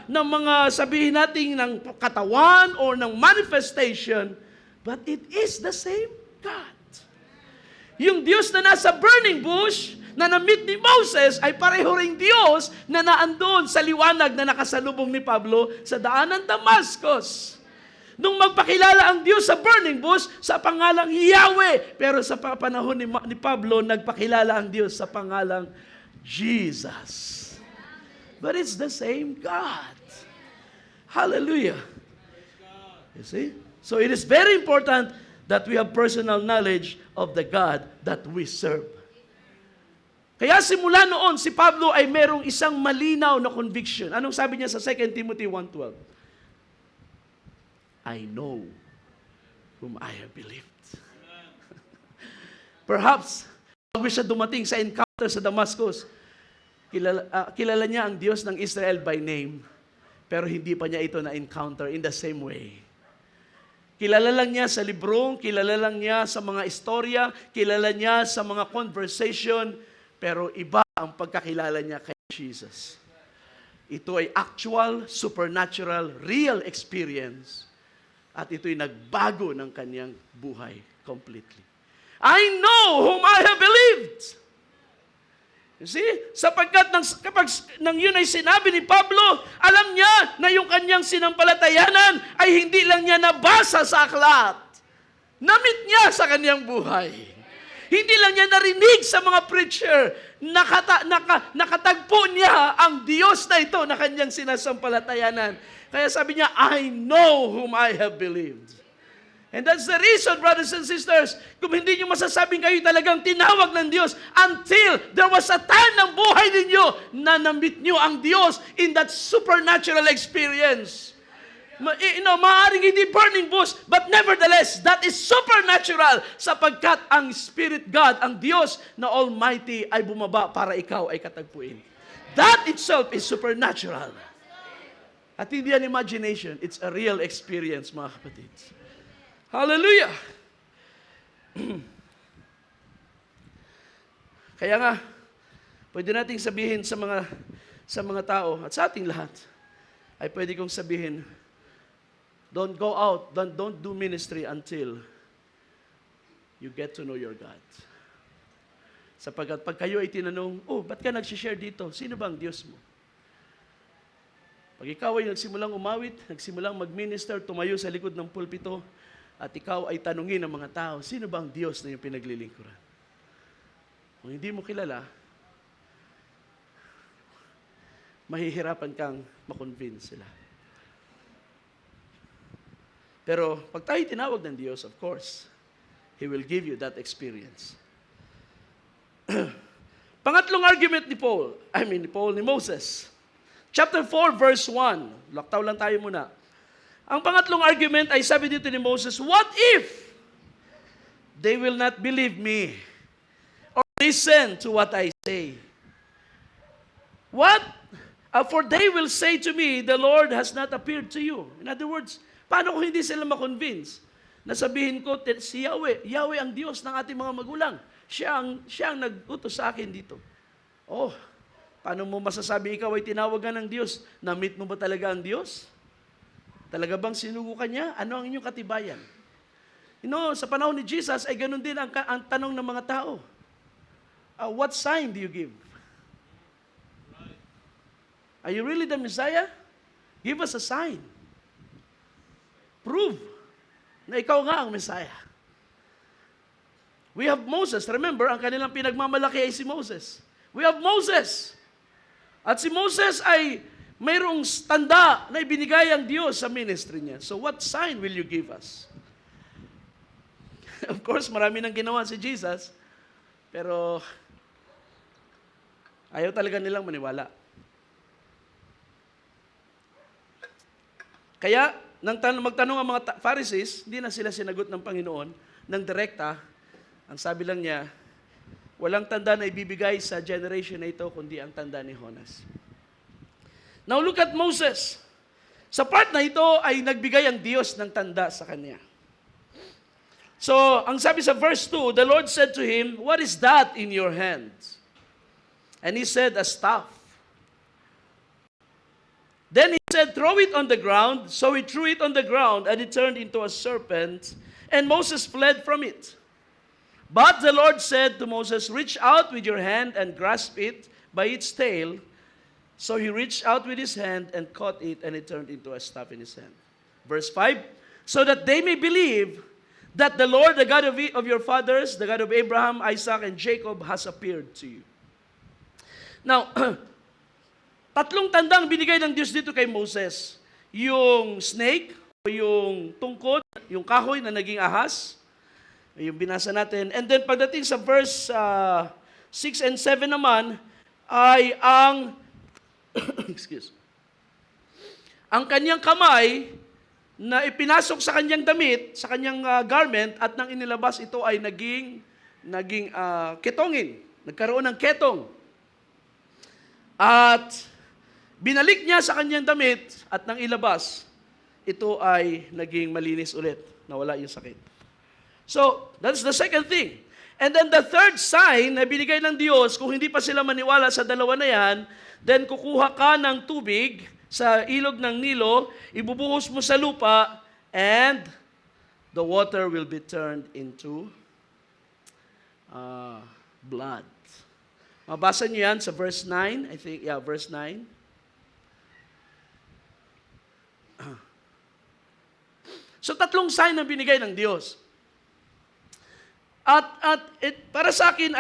mga sabihin natin ng katawan or ng manifestation, but it is the same God. Yung Diyos na nasa burning bush, na na-meet ni Moses, ay pareho ring Diyos na naandun sa liwanag na nakasalubong ni Pablo sa daan ng Damascus. Nung magpakilala ang Diyos sa burning bush, sa pangalang Yahweh. Pero sa panahon ni Pablo, nagpakilala ang Diyos sa pangalang Jesus. But it's the same God. Hallelujah. You see? So it is very important that we have personal knowledge of the God that we serve. Kaya simula noon, si Pablo ay merong isang malinaw na conviction. Anong sabi niya sa 2 Timothy 1:12? I know whom I have believed. Perhaps, bago siya dumating sa encounter sa Damascus, kilala niya ang Diyos ng Israel by name, pero hindi pa niya ito na-encounter in the same way. Kilala lang niya sa librong, kilala lang niya sa mga istorya, kilala niya sa mga conversation, pero iba ang pagkakilala niya kay Jesus. Ito ay actual, supernatural, real experience. At ito'y nagbago ng kanyang buhay completely. I know whom I have believed. You see? Sapagkat kapag nang yun ay sinabi ni Pablo, alam niya na yung kanyang sinampalatayanan ay hindi lang niya nabasa sa aklat. Namit niya sa kanyang buhay. Hindi lang niya narinig sa mga preacher, nakatagpo niya ang Diyos na ito na kanyang sinasampalatayanan. Kaya sabi niya, I know whom I have believed. And that's the reason, brothers and sisters, kung hindi niyo masasabing kayo talagang tinawag ng Diyos until there was a time ng buhay ninyo na namit niyo ang Diyos in that supernatural experience. Maaaring hindi burning bush, but nevertheless, that is supernatural sapagkat ang Spirit God, ang Diyos na Almighty ay bumaba para ikaw ay katagpuin. That itself is supernatural. At hindi yan imagination, it's a real experience, mga kapatid. Hallelujah! Kaya nga, pwede nating sabihin sa mga tao at sa ating lahat, ay pwede kong sabihin, don't go out, don't do ministry until you get to know your God. Sapagkat pag kayo ay tinanong, ba't ka nag-share dito? Sino ba ang Diyos mo? Pag ikaw ay nagsimulang umawit, nagsimulang mag-minister, tumayo sa likod ng pulpito, at ikaw ay tanungin ng mga tao, sino ba ang Diyos na yung pinaglilingkuran? Kung hindi mo kilala, mahihirapan kang makonvince sila. Pero pag tayo tinawag ng Diyos, of course, He will give you that experience. Pangatlong argument ni Moses. Chapter 4, verse 1. Laktaw lang tayo muna. Ang pangatlong argument ay sabi dito ni Moses, what if they will not believe me or listen to what I say? For they will say to me, the Lord has not appeared to you. In other words, Paano kung hindi sila makonvince? Nasabihin ko, si Yahweh, Yahweh ang Diyos ng ating mga magulang. Siya ang nag-utos sa akin dito. Oh, paano mo masasabi ikaw ay tinawagan ng Diyos? Na-meet mo ba talaga ang Diyos? Talaga bang sinugo ka niya? Ano ang inyong katibayan? Sa panahon ni Jesus ay ganun din ang tanong ng mga tao. What sign do you give? Are you really the Messiah? Give us a sign. Prove na ikaw nga ang Messiah. We have Moses. Remember, ang kanilang pinagmamalaki ay si Moses. We have Moses. At si Moses ay mayroong tanda na ibinigay ang Diyos sa ministry niya. So what sign will you give us? Of course, marami nang ginawa si Jesus, pero ayaw talaga nilang maniwala. Kaya, magtanong ang mga Pharisees, hindi na sila sinagot ng Panginoon ng direkta. Ang sabi lang niya, walang tanda na ibibigay sa generation na ito, kundi ang tanda ni Jonas. Now look at Moses. Sa part na ito ay nagbigay ang Diyos ng tanda sa kanya. So, ang sabi sa verse 2, the Lord said to him, "What is that in your hand?" And he said, "A staff." Then he said, "Throw it on the ground." So he threw it on the ground, and it turned into a serpent, and Moses fled from it. But the Lord said to Moses, "Reach out with your hand and grasp it by its tail." So he reached out with his hand and caught it, and it turned into a staff in his hand. Verse 5, "So that they may believe that the Lord, the God of your fathers, the God of Abraham, Isaac, and Jacob, has appeared to you." Now, tatlong tandang binigay ng Diyos dito kay Moses. Yung snake, o yung tungkod, yung kahoy na naging ahas, yung binasa natin. And then pagdating sa verse 6 and 7 naman, ay ang ang kanyang kamay na ipinasok sa kanyang damit, sa kanyang garment, at nang inilabas ito ay naging ketongin. Nagkaroon ng ketong. At binalik niya sa kanyang damit at nang ilabas, ito ay naging malinis ulit. Nawala yung sakit. So, that's the second thing. And then the third sign na binigay ng Diyos, kung hindi pa sila maniwala sa dalawa na yan, then kukuha ka ng tubig sa ilog ng Nilo, ibubuhos mo sa lupa, and the water will be turned into blood. Mabasa niyo yan sa verse 9, I think, verse 9. So, tatlong sign ang binigay ng Diyos. At para sa akin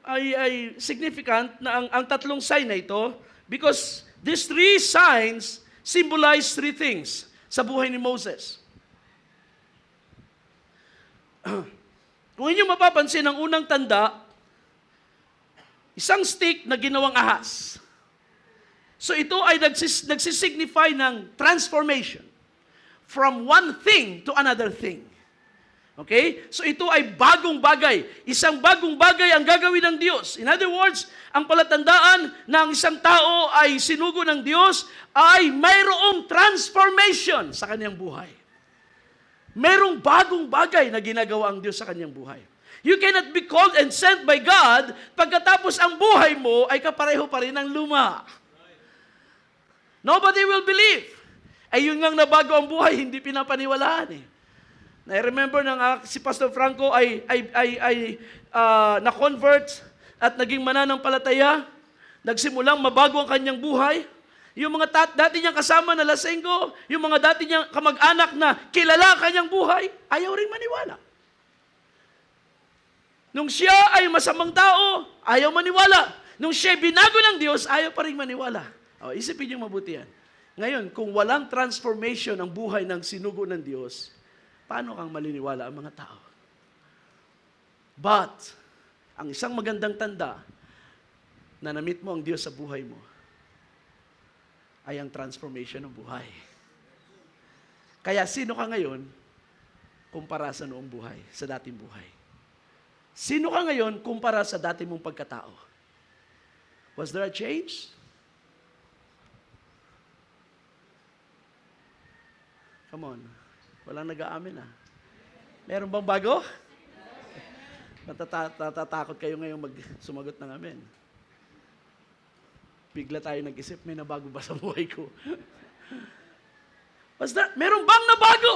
ay significant na ang tatlong sign na ito, because these three signs symbolize three things sa buhay ni Moses. Kung inyo mapapansin, ang unang tanda, isang stick na ginawang ahas. So ito ay nagsisignify ng transformation from one thing to another thing. Okay? So ito ay bagong bagay. Isang bagong bagay ang gagawin ng Diyos. In other words, ang palatandaan na ang isang tao ay sinugo ng Diyos ay mayroong transformation sa kanyang buhay. Mayroong bagong bagay na ginagawa ang Diyos sa kanyang buhay. You cannot be called and sent by God pagkatapos ang buhay mo ay kapareho pa rin ng luma. Nobody will believe. Ay yun ngang nabago ang buhay, hindi pinapaniwalaan eh. Na-remember si Pastor Franco ay na-convert at naging mananampalataya. Nagsimulang mabago ang kanyang buhay. Yung mga dati niyang kasama na lasenggo, yung mga dati niyang kamag-anak na kilala ang kanyang buhay, ayaw rin maniwala. Nung siya ay masamang tao, ayaw maniwala. Nung siya binago ng Diyos, ayaw pa rin maniwala. Isipin niyo mabuti yan. Ngayon, kung walang transformation ang buhay ng sinugo ng Diyos, paano kang maliniwala ang mga tao? But, ang isang magandang tanda na na-meet mo ang Diyos sa buhay mo ay ang transformation ng buhay. Kaya sino ka ngayon kumpara sa noong buhay, sa dating buhay? Sino ka ngayon kumpara sa dati mong pagkatao? Was there a change? Come on. Walang nag-aamin Meron bang bago? Natatakot kayo ngayon sumagot ng amen. Bigla tayo nag-isip, may nabago ba sa buhay ko? Meron bang nabago?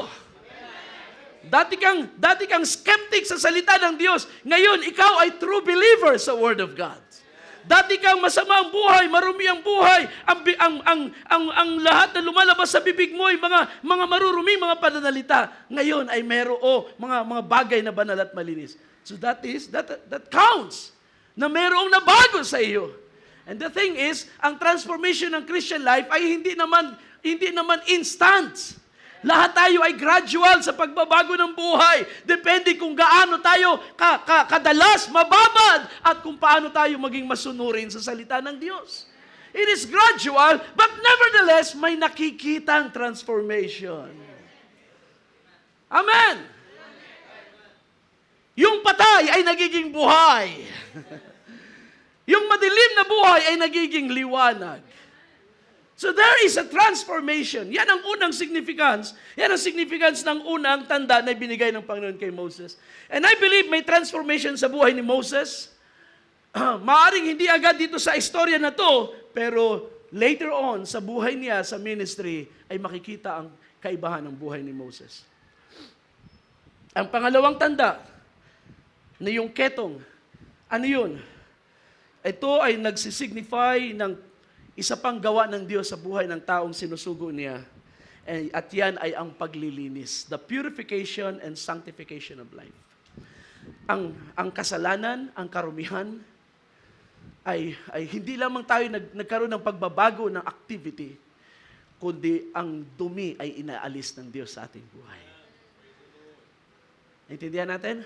Dati kang skeptic sa salita ng Diyos. Ngayon, ikaw ay true believer sa Word of God. Dati kang masama ang buhay, marumi ang buhay, ang lahat na lumalabas sa bibig mo ay mga marurumi, mga pananalita. Ngayon ay mga bagay na banal at malinis. So that counts. Na merong nabago sa iyo. And the thing is, ang transformation ng Christian life ay hindi naman instant. Lahat tayo ay gradual sa pagbabago ng buhay. Depende kung gaano tayo kadalas, mababad, at kung paano tayo maging masunurin sa salita ng Diyos. It is gradual, but nevertheless, may nakikitang transformation. Amen! Yung patay ay nagiging buhay. Yung madilim na buhay ay nagiging liwanag. So there is a transformation. Yan ang unang significance. Yan ang significance ng unang tanda na binigay ng Panginoon kay Moses. And I believe may transformation sa buhay ni Moses. Maaring hindi agad dito sa istorya na to, pero later on sa buhay niya, sa ministry, ay makikita ang kaibahan ng buhay ni Moses. Ang pangalawang tanda, na yung ketong, ano yun? Ito ay nagsisignify ng isa pang gawa ng Diyos sa buhay ng taong sinusugo niya. At yan ay ang paglilinis. The purification and sanctification of life. Ang kasalanan, ang karumihan, ay hindi lamang tayo nagkaroon ng pagbabago ng activity, kundi ang dumi ay inaalis ng Diyos sa ating buhay. Naintindihan natin?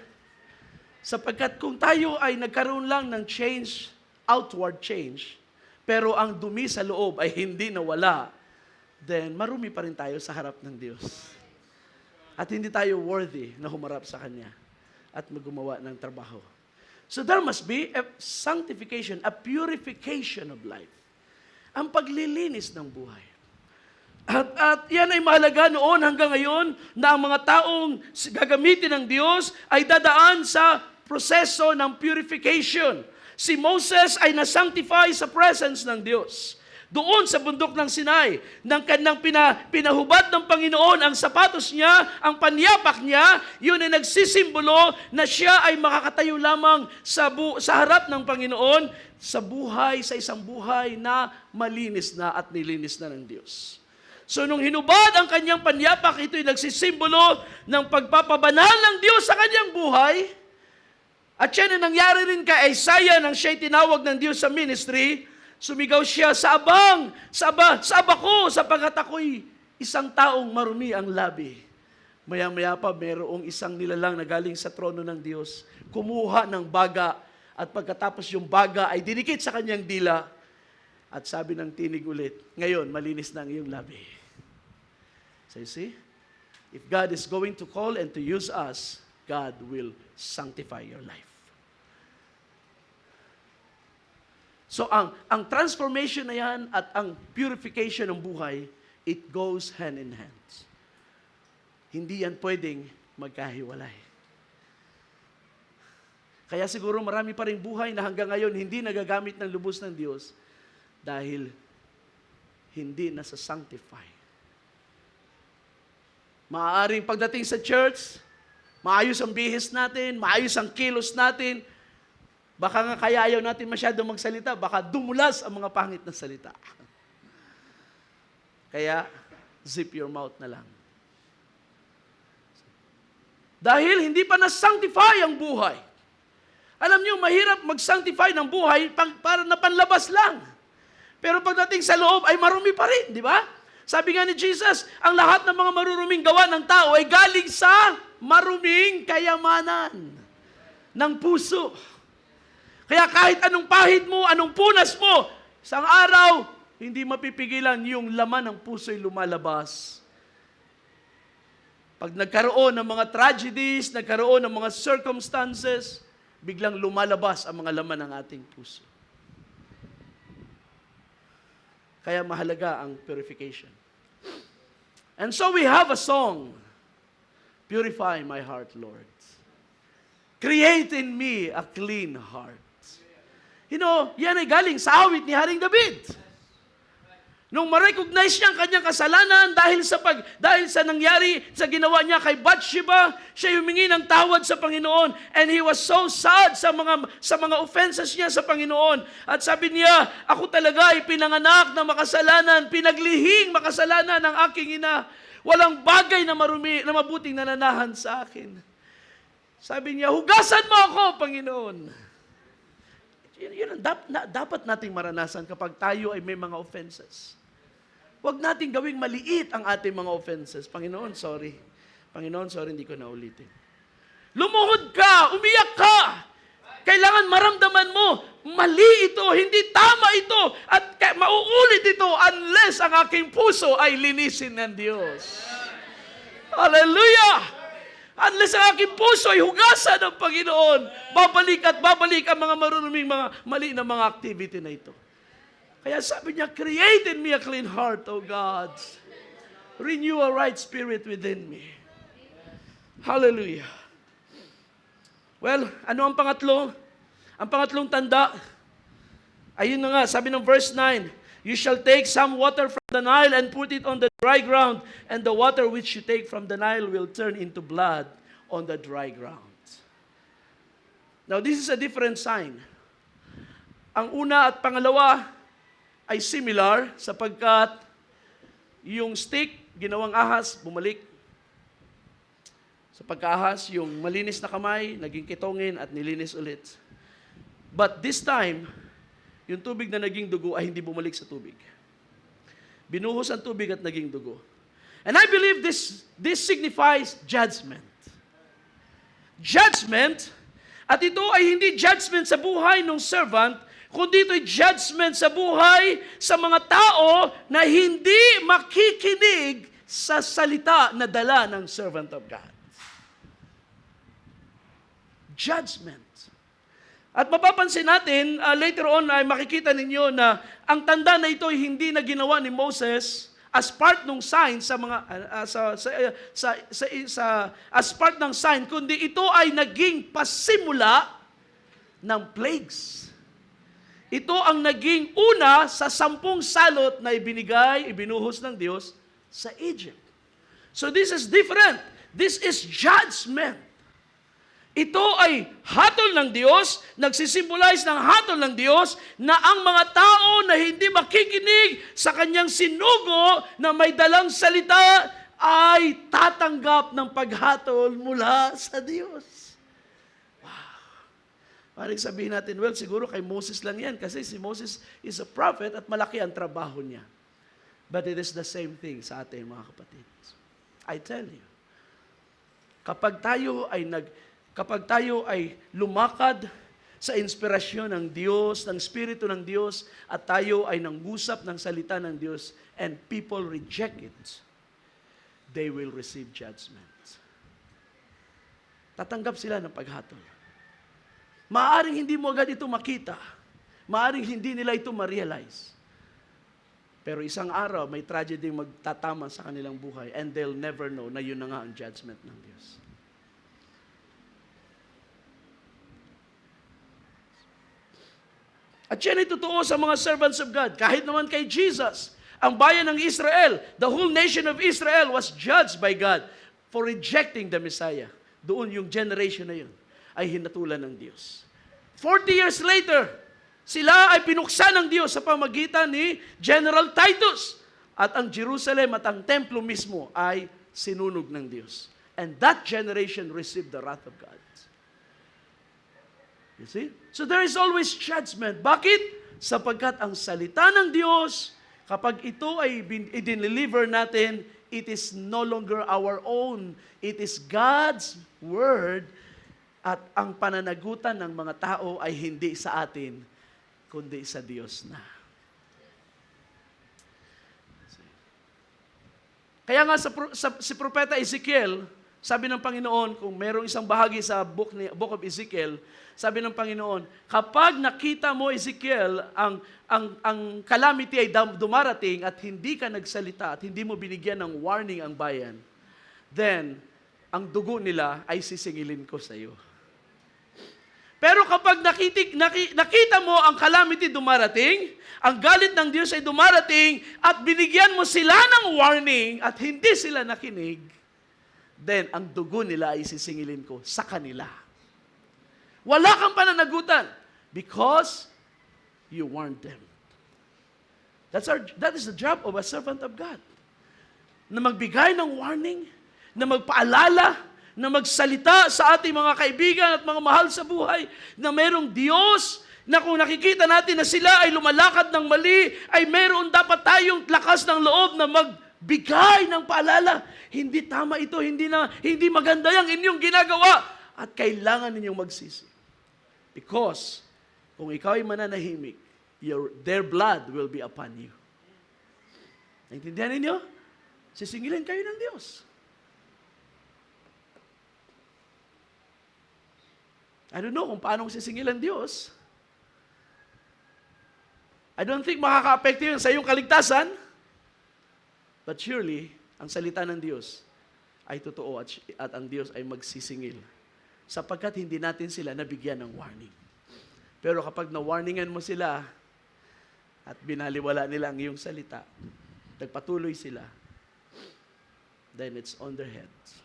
Sapagkat kung tayo ay nagkaroon lang ng change, outward change, pero ang dumi sa loob ay hindi nawala, then marumi pa rin tayo sa harap ng Diyos. At hindi tayo worthy na humarap sa Kanya at gumawa ng trabaho. So there must be a sanctification, a purification of life. Ang paglilinis ng buhay. At yan ay mahalaga noon hanggang ngayon na ang mga taong gagamitin ng Diyos ay dadaan sa proseso ng purification. Si Moses ay nasanctify sa presence ng Diyos. Doon sa bundok ng Sinai, ng kanyang pinahubad ng Panginoon ang sapatos niya, ang panyapak niya, yun ay nagsisimbolo na siya ay makakatayo lamang sa harap ng Panginoon sa isang buhay na malinis na at nilinis na ng Diyos. So nung hinubad ang kanyang panyapak, ito ay nagsisimbolo ng pagpapabanal ng Diyos sa kanyang buhay. At yan ang nangyari rin kay Isaiah nang siya'y tinawag ng Diyos sa ministry. Sumigaw siya sa aba ko, sapagkat ako'y isang taong marumi ang labi. Maya-maya pa, mayroong isang nilalang na galing sa trono ng Diyos, kumuha ng baga, at pagkatapos yung baga ay dinikit sa kanyang dila. At sabi ng tinig ulit, ngayon, malinis na ang iyong labi. So you see, if God is going to call and to use us, God will sanctify your life. So ang transformation na yan at ang purification ng buhay, it goes hand in hand. Hindi yan pwedeng magkahiwalay. Kaya siguro marami pa rin buhay na hanggang ngayon hindi nagagamit ng lubos ng Diyos dahil hindi nasa-sanctify. Maaaring pagdating sa church, maayos ang bihis natin, maayos ang kilos natin, baka nga kaya ayaw natin masyado magsalita, baka dumulas ang mga pangit na salita. Kaya, zip your mouth na lang. Dahil hindi pa na-sanctify ang buhay. Alam niyo, mahirap mag-sanctify ng buhay para na panlabas lang. Pero pagdating sa loob ay marumi pa rin, di ba? Sabi nga ni Jesus, ang lahat ng mga maruruming gawa ng tao ay galing sa maruming kayamanan ng puso. Kaya kahit anong pahid mo, anong punas mo, isang araw, hindi mapipigilan yung laman ng puso'y lumalabas. Pag nagkaroon ng mga tragedies, nagkaroon ng mga circumstances, biglang lumalabas ang mga laman ng ating puso. Kaya mahalaga ang purification. And so we have a song Purify my heart, Lord. Create in me a clean heart. Yan ay galing sa awit ni Haring David. Nung ma-recognize niya ang kanyang kasalanan dahil sa nangyari sa ginawa niya kay Bathsheba, siya humingi ng tawad sa Panginoon, and he was so sad sa mga offenses niya sa Panginoon. At sabi niya, ako talaga ay pinanganak na makasalanan, pinaglihing makasalanan ng aking ina. Walang bagay na marumi na mabuting nananahan sa akin. Sabi niya, hugasan mo ako, Panginoon. Yun ang dapat nating maranasan kapag tayo ay may mga offenses. Huwag nating gawing maliit ang ating mga offenses. Panginoon, sorry. Panginoon, sorry, hindi ko na ulitin. Lumuhod ka, umiyak ka. Kailangan maramdaman mo, mali ito, hindi tama ito, at mauulit ito unless ang aking puso ay linisin ng Diyos. Hallelujah! Unless ang aking puso ay hugasan ng Panginoon, babalik at babalik ang mga marunuming mga mali na mga activity na ito. Kaya sabi niya, create in me a clean heart, O God. Renew a right spirit within me. Hallelujah. Well, ano ang pangatlo? Ang pangatlong tanda, ayun na nga, sabi ng verse 9, you shall take some water from the Nile and put it on the dry ground, and the water which you take from the Nile will turn into blood on the dry ground. Now, this is a different sign. Ang una at pangalawa ay similar sapagkat yung stick, ginawang ahas, bumalik. Sa pagkaahas, yung malinis na kamay, naging kitongin at nilinis ulit. But this time, yung tubig na naging dugo ay hindi bumalik sa tubig. Binuhos ang tubig at naging dugo. And I believe this signifies judgment. Judgment, at ito ay hindi judgment sa buhay ng servant, kundi ito'y judgment sa buhay sa mga tao na hindi makikinig sa salita na dala ng servant of God. Judgment. At mapapansin natin, later on ay makikita ninyo na ang tanda na ito ay hindi na ginawa ni Moses as part ng sign sa mga as part ng sign, kundi ito ay naging pasimula ng plagues. Ito ang naging una sa 10 salot na ibinuhos ng Diyos sa Egypt. So this is different. This is judgment. Ito ay hatol ng Diyos, nagsisimbolize ng hatol ng Diyos na ang mga tao na hindi makikinig sa kanyang sinugo na may dalang salita ay tatanggap ng paghatol mula sa Diyos. Parang sabihin natin, well, siguro kay Moses lang yan kasi si Moses is a prophet at malaki ang trabaho niya. But it is the same thing sa atin, mga kapatid. I tell you, kapag tayo ay lumakad sa inspirasyon ng Diyos, ng Espiritu ng Diyos, at tayo ay nanggusap ng salita ng Diyos, and people reject it, they will receive judgment. Tatanggap sila ng paghatol. Maaring hindi mo agad ito makita. Maaring hindi nila ito ma-realize. Pero isang araw, may tragedy magtatama sa kanilang buhay and they'll never know na yun na nga ang judgment ng Diyos. At yan ay totoo sa mga servants of God. Kahit naman kay Jesus, ang bayan ng Israel, the whole nation of Israel was judged by God for rejecting the Messiah. Doon yung generation na yun ay hinatulan ng Diyos. 40 years later, sila ay pinuksan ng Diyos sa pamagitan ni General Titus. At ang Jerusalem at ang templo mismo ay sinunog ng Diyos. And that generation received the wrath of God. You see? So there is always judgment. Bakit? Sapagkat ang salita ng Diyos, kapag ito ay i-deliver natin, it is no longer our own. It is God's word. At ang pananagutan ng mga tao ay hindi sa atin, kundi sa Diyos na. Kaya nga si Propeta Ezekiel, sabi ng Panginoon, kung merong isang bahagi sa book of Ezekiel, sabi ng Panginoon, kapag nakita mo, Ezekiel, ang calamity ay dumarating at hindi ka nagsalita at hindi mo binigyan ng warning ang bayan, then ang dugo nila ay sisingilin ko sa iyo. Pero kapag nakita mo ang calamity dumarating, ang galit ng Diyos ay dumarating, at binigyan mo sila ng warning at hindi sila nakinig, then ang dugo nila ay sisingilin ko sa kanila. Wala kang pananagutan because you warned them. That is the job of a servant of God. Na magbigay ng warning, na magpaalala, na magsalita sa ating mga kaibigan at mga mahal sa buhay, na mayroong Diyos na kung nakikita natin na sila ay lumalakad ng mali, ay mayroon dapat tayong lakas ng loob na magbigay ng paalala. Hindi tama ito, hindi maganda yung inyong ginagawa, at kailangan ninyong magsisi. Because kung ikaw ay mananahimik, their blood will be upon you. Naintindihan ninyo? Sisingilin kayo ng Diyos. I don't know kung paano sisingil ang Diyos. I don't think makaka-apekto yun sa iyong kaligtasan. But surely, ang salita ng Diyos ay totoo at ang Diyos ay magsisingil. Sapagkat hindi natin sila nabigyan ng warning. Pero kapag na-warningan mo sila at binaliwala nila ang iyong salita, nagpatuloy sila, then it's on their heads.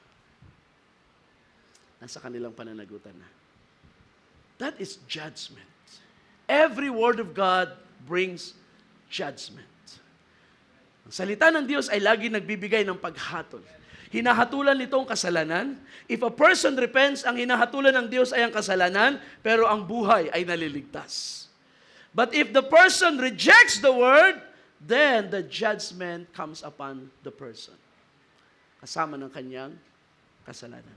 Nasa kanilang pananagutan na. That is judgment. Every word of God brings judgment. Ang salita ng Diyos ay lagi nagbibigay ng paghatol. Hinahatulan nito ang kasalanan. If a person repents, ang hinahatulan ng Diyos ay ang kasalanan, pero ang buhay ay naliligtas. But if the person rejects the word, then the judgment comes upon the person. Kasama ng kanyang kasalanan.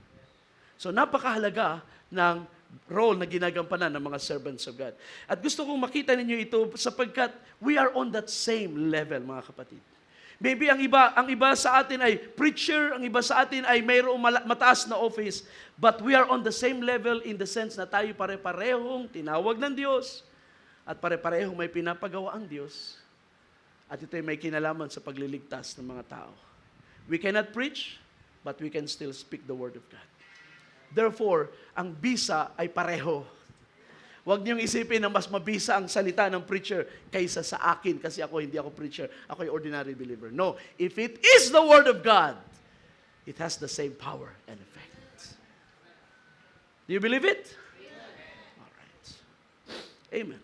So napakahalaga ng role na ginagampanan ng mga servants of God. At gusto kong makita ninyo ito sapagkat we are on that same level, mga kapatid. Maybe ang iba sa atin ay preacher, ang iba sa atin ay mayroong mataas na office, but we are on the same level in the sense na tayo pare-parehong tinawag ng Diyos at pare-parehong may pinapagawa ang Diyos. At ito ay may kinalaman sa pagliligtas ng mga tao. We cannot preach, but we can still speak the word of God. Therefore, ang bisa ay pareho. Huwag niyong isipin na mas mabisa ang salita ng preacher kaysa sa akin kasi hindi ako preacher. Ako ay ordinary believer. No. If it is the Word of God, it has the same power and effect. Do you believe it? All right. Amen.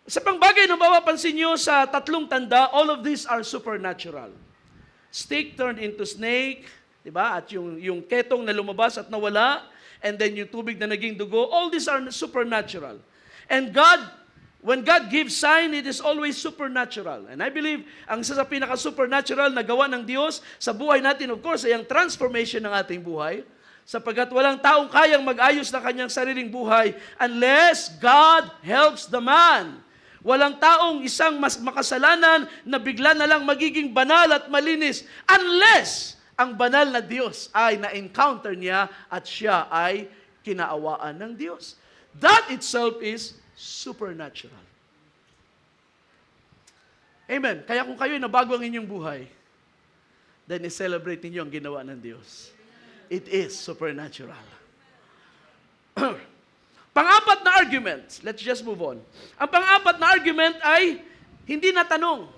Sa pangbagay na mapapansin nyo sa tatlong tanda, all of these are supernatural. Stick turned into snake, diba? At yung ketong na lumabas at nawala, and then yung tubig na naging dugo, all these are supernatural. And God, when God gives sign, it is always supernatural. And I believe, ang isa sa pinaka-supernatural na gawa ng Diyos sa buhay natin, of course, ay ang transformation ng ating buhay, sapagkat walang taong kayang mag-ayos ng kanyang sariling buhay unless God helps the man. Walang taong isang mas makasalanan na bigla na lang magiging banal at malinis unless ang banal na Diyos ay na-encounter niya at siya ay kinaawaan ng Diyos. That itself is supernatural. Amen. Kaya kung kayo nabago ang inyong buhay, then i-celebrate ninyo ang ginawa ng Diyos. It is supernatural. Pang-apat na argument, let's just move on. Ang pang-apat na argument ay hindi na tanong,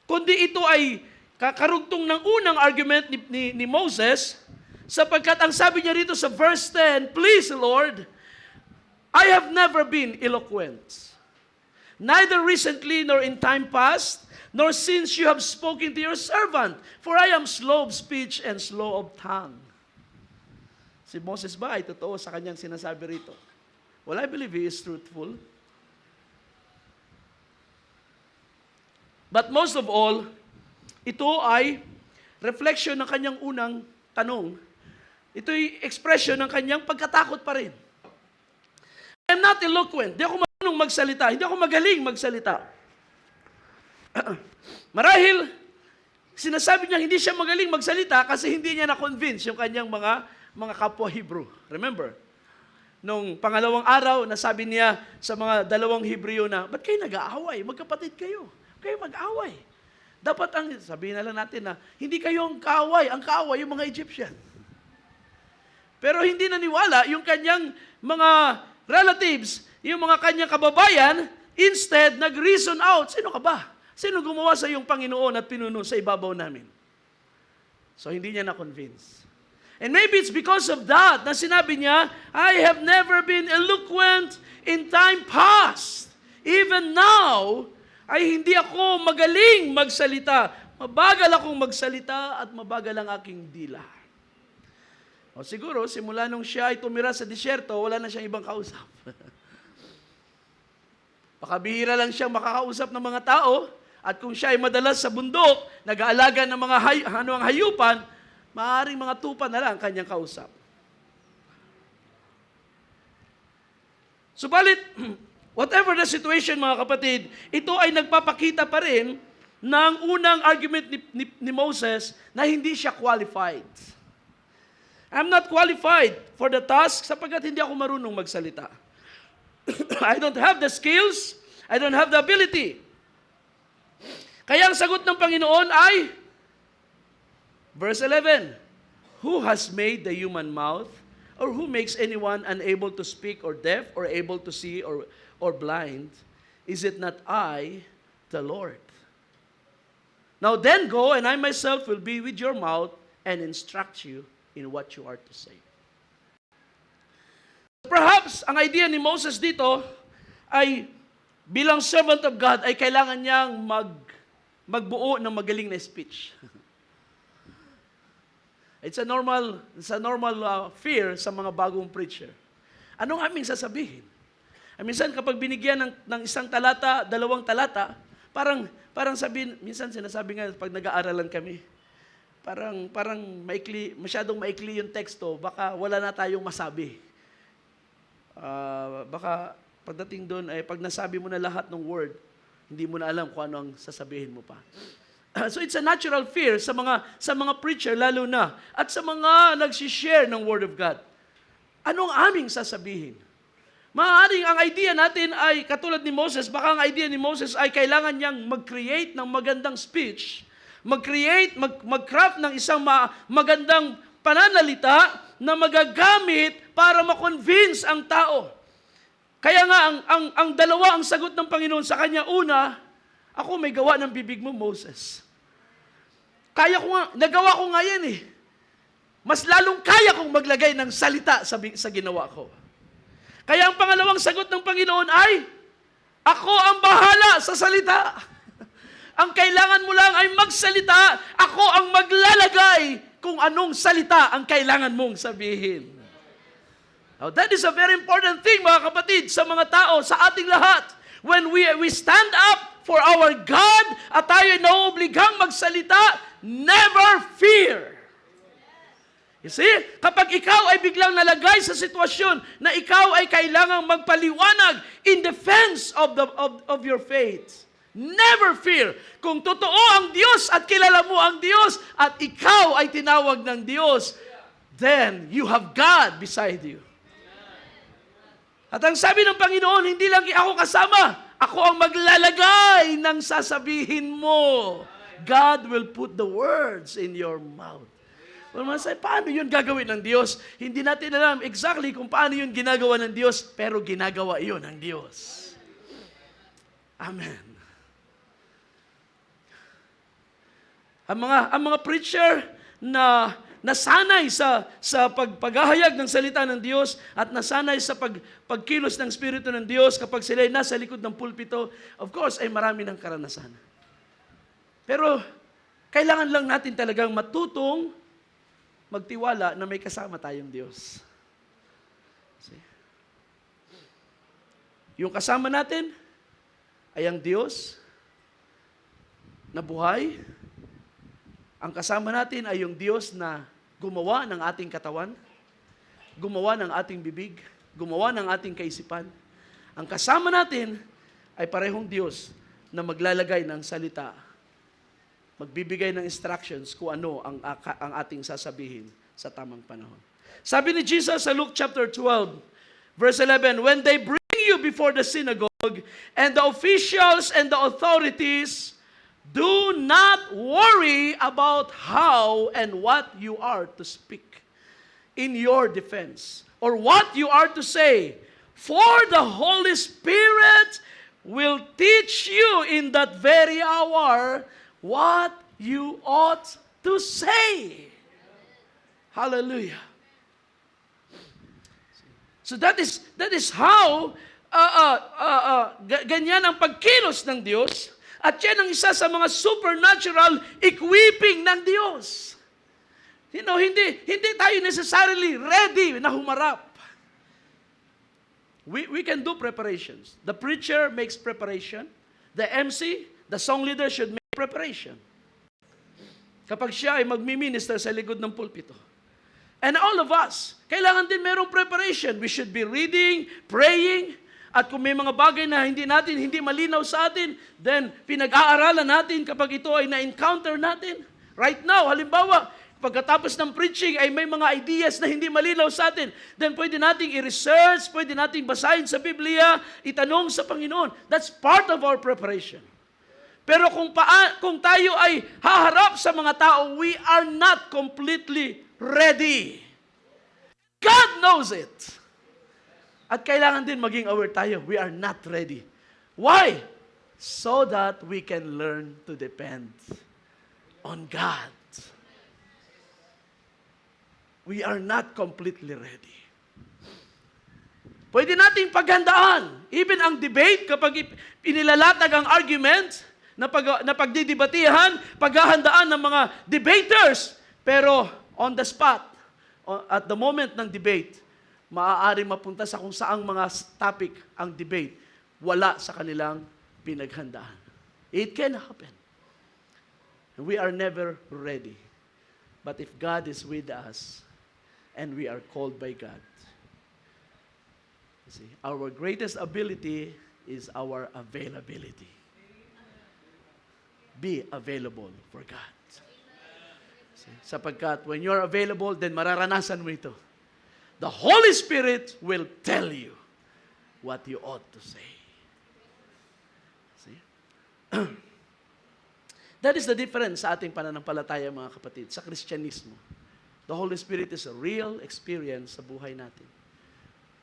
kundi ito ay kakarugtong ng unang argument ni Moses, sapagkat ang sabi niya rito sa verse 10, "Please, Lord, I have never been eloquent, neither recently nor in time past, nor since you have spoken to your servant, for I am slow of speech and slow of tongue." Si Moses ba ay totoo sa kanyang sinasabi rito? Well, I believe he is truthful. But most of all, ito ay reflection ng kanyang unang tanong. Ito'y expression ng kanyang pagkatakot pa rin. I am not eloquent. Hindi ako marunong magsalita. Hindi ako magaling magsalita. Marahil, sinasabi niya hindi siya magaling magsalita kasi hindi niya na-convince yung kanyang mga kapwa Hebrew. Remember? Nung pangalawang araw, nasabi niya sa mga dalawang Hebreo na, ba't kayo nag-aaway? Magkapatid kayo. Kayo mag-aaway. Dapat sabihin na lang natin na, hindi kayo ang kaaway yung mga Egyptian. Pero hindi naniwala yung kanyang mga relatives, yung mga kanyang kababayan, instead, nag-reason out, sino ka ba? Sino gumawa sa iyong Panginoon at pinuno sa ibabaw namin? So, hindi niya na-convince. And maybe it's because of that na sinabi niya, I have never been eloquent in time past. Even now, ay hindi ako magaling magsalita. Mabagal akong magsalita at mabagal ang aking dila. O siguro, simula nung siya ay tumira sa disyerto, wala na siyang ibang kausap. Pakabihira lang siyang makakausap ng mga tao, at kung siya ay madalas sa bundok, nag-aalaga ng mga hayupan, maaaring mga tupa na lang ang kanyang kausap. Subalit, whatever the situation, mga kapatid, ito ay nagpapakita pa rin ng unang argument ni Moses na hindi siya qualified. I'm not qualified for the task sapagkat hindi ako marunong magsalita. I don't have the skills, I don't have the ability. Kaya ang sagot ng Panginoon ay, verse 11, who has made the human mouth, or who makes anyone unable to speak or deaf or able to see or blind? Is it not I, the Lord? Now then go, and I myself will be with your mouth and instruct you in what you are to say. Perhaps, ang idea ni Moses dito ay bilang servant of God ay kailangan niyang magbuo ng magaling na speech. It's a normal fear sa mga bagong preacher. Anong aming sasabihin? Minsan kapag binigyan ng isang talata, 2 talata, parang sabihin, minsan sinasabi nga pag nag-aaralan kami, parang masyadong maikli yung teksto, baka wala na tayong masabi. Baka pagdating doon ay pag nasabi mo na lahat ng word, hindi mo na alam kung ano ang sasabihin mo pa. So it's a natural fear sa mga preacher lalo na at sa mga nagsi-share ng Word of God. Anong aming sasabihin? Maaaring ang idea natin ay katulad ni Moses, baka ang idea ni Moses ay kailangan niyang mag-create ng magandang speech, mag-craft ng isang magandang pananalita na magagamit para ma-convince ang tao. Kaya nga, ang dalawa ang sagot ng Panginoon sa kanya. Una, ako may gawa ng bibig mo, Moses. Nagawa ko nga yan eh. Mas lalong kaya kong maglagay ng salita sa ginawa ko. Kaya ang pangalawang sagot ng Panginoon ay, ako ang bahala sa salita. Ang kailangan mo lang ay magsalita, ako ang maglalagay kung anong salita ang kailangan mong sabihin. Now, that is a very important thing, mga kapatid, sa mga tao, sa ating lahat. When we stand up for our God at tayo nauobligang magsalita, never fear. You see, kapag ikaw ay biglang nalagay sa sitwasyon na ikaw ay kailangang magpaliwanag in defense of your faith, never fear. Kung totoo ang Diyos at kilala mo ang Diyos at ikaw ay tinawag ng Diyos, then you have God beside you. At ang sabi ng Panginoon, hindi lang ako kasama, ako ang maglalagay ng sasabihin mo. God will put the words in your mouth. Well, paano yun gagawin ng Diyos? Hindi natin alam exactly kung paano yun ginagawa ng Diyos, pero ginagawa yun ng Diyos. Amen. Ang mga preacher na nasanay sa paghahayag ng salita ng Diyos at nasanay sa pagkilos ng Espiritu ng Diyos kapag sila ay nasa likod ng pulpito, of course, ay marami ng karanasan. Pero, kailangan lang natin talagang matutong magtiwala na may kasama tayong Diyos. See? Yung kasama natin ay ang Diyos na buhay. Ang kasama natin ay yung Diyos na gumawa ng ating katawan, gumawa ng ating bibig, gumawa ng ating kaisipan. Ang kasama natin ay parehong Diyos na maglalagay ng salita, magbibigay ng instructions kung ano ang ating sasabihin sa tamang panahon. Sabi ni Jesus sa Luke chapter 12, verse 11, when they bring you before the synagogue and the officials and the authorities, do not worry about how and what you are to speak in your defense or what you are to say. For the Holy Spirit will teach you in that very hour what you ought to say. Hallelujah. So that is how ganyan ang pagkilos ng Diyos, at yan ang isa sa mga supernatural equipping ng Diyos. You know, hindi tayo necessarily ready na humarap. We can do preparations. The preacher makes preparation. The MC, the song leader should make preparation. Kapag siya ay magmi-minister sa likod ng pulpito. And all of us, kailangan din merong preparation. We should be reading, praying, at kung may mga bagay na hindi malinaw sa atin, then pinag-aaralan natin kapag ito ay na-encounter natin. Right now, halimbawa, pagkatapos ng preaching ay may mga ideas na hindi malinaw sa atin, then pwede nating i-research, pwede nating basahin sa Biblia, itanong sa Panginoon. That's part of our preparation. Pero kung tayo ay haharap sa mga tao, we are not completely ready. God knows it. At kailangan din maging aware tayo, we are not ready. Why? So that we can learn to depend on God. We are not completely ready. Pwede nating paghandaan. Even ang debate, kapag inilalatag ang argument, na pagdidibatihan, paghahandaan ng mga debaters, pero on the spot, at the moment ng debate, maaari mapunta sa kung saang mga topic ang debate, wala sa kanilang pinaghandaan. It can happen. We are never ready. But if God is with us, and we are called by God, you see, our greatest ability is our availability. Be available for God. See, sapagkat when you're available, then mararanasan mo ito. The Holy Spirit will tell you what you ought to say. See? That is the difference sa ating pananampalataya, mga kapatid, sa Kristyanismo. The Holy Spirit is a real experience sa buhay natin.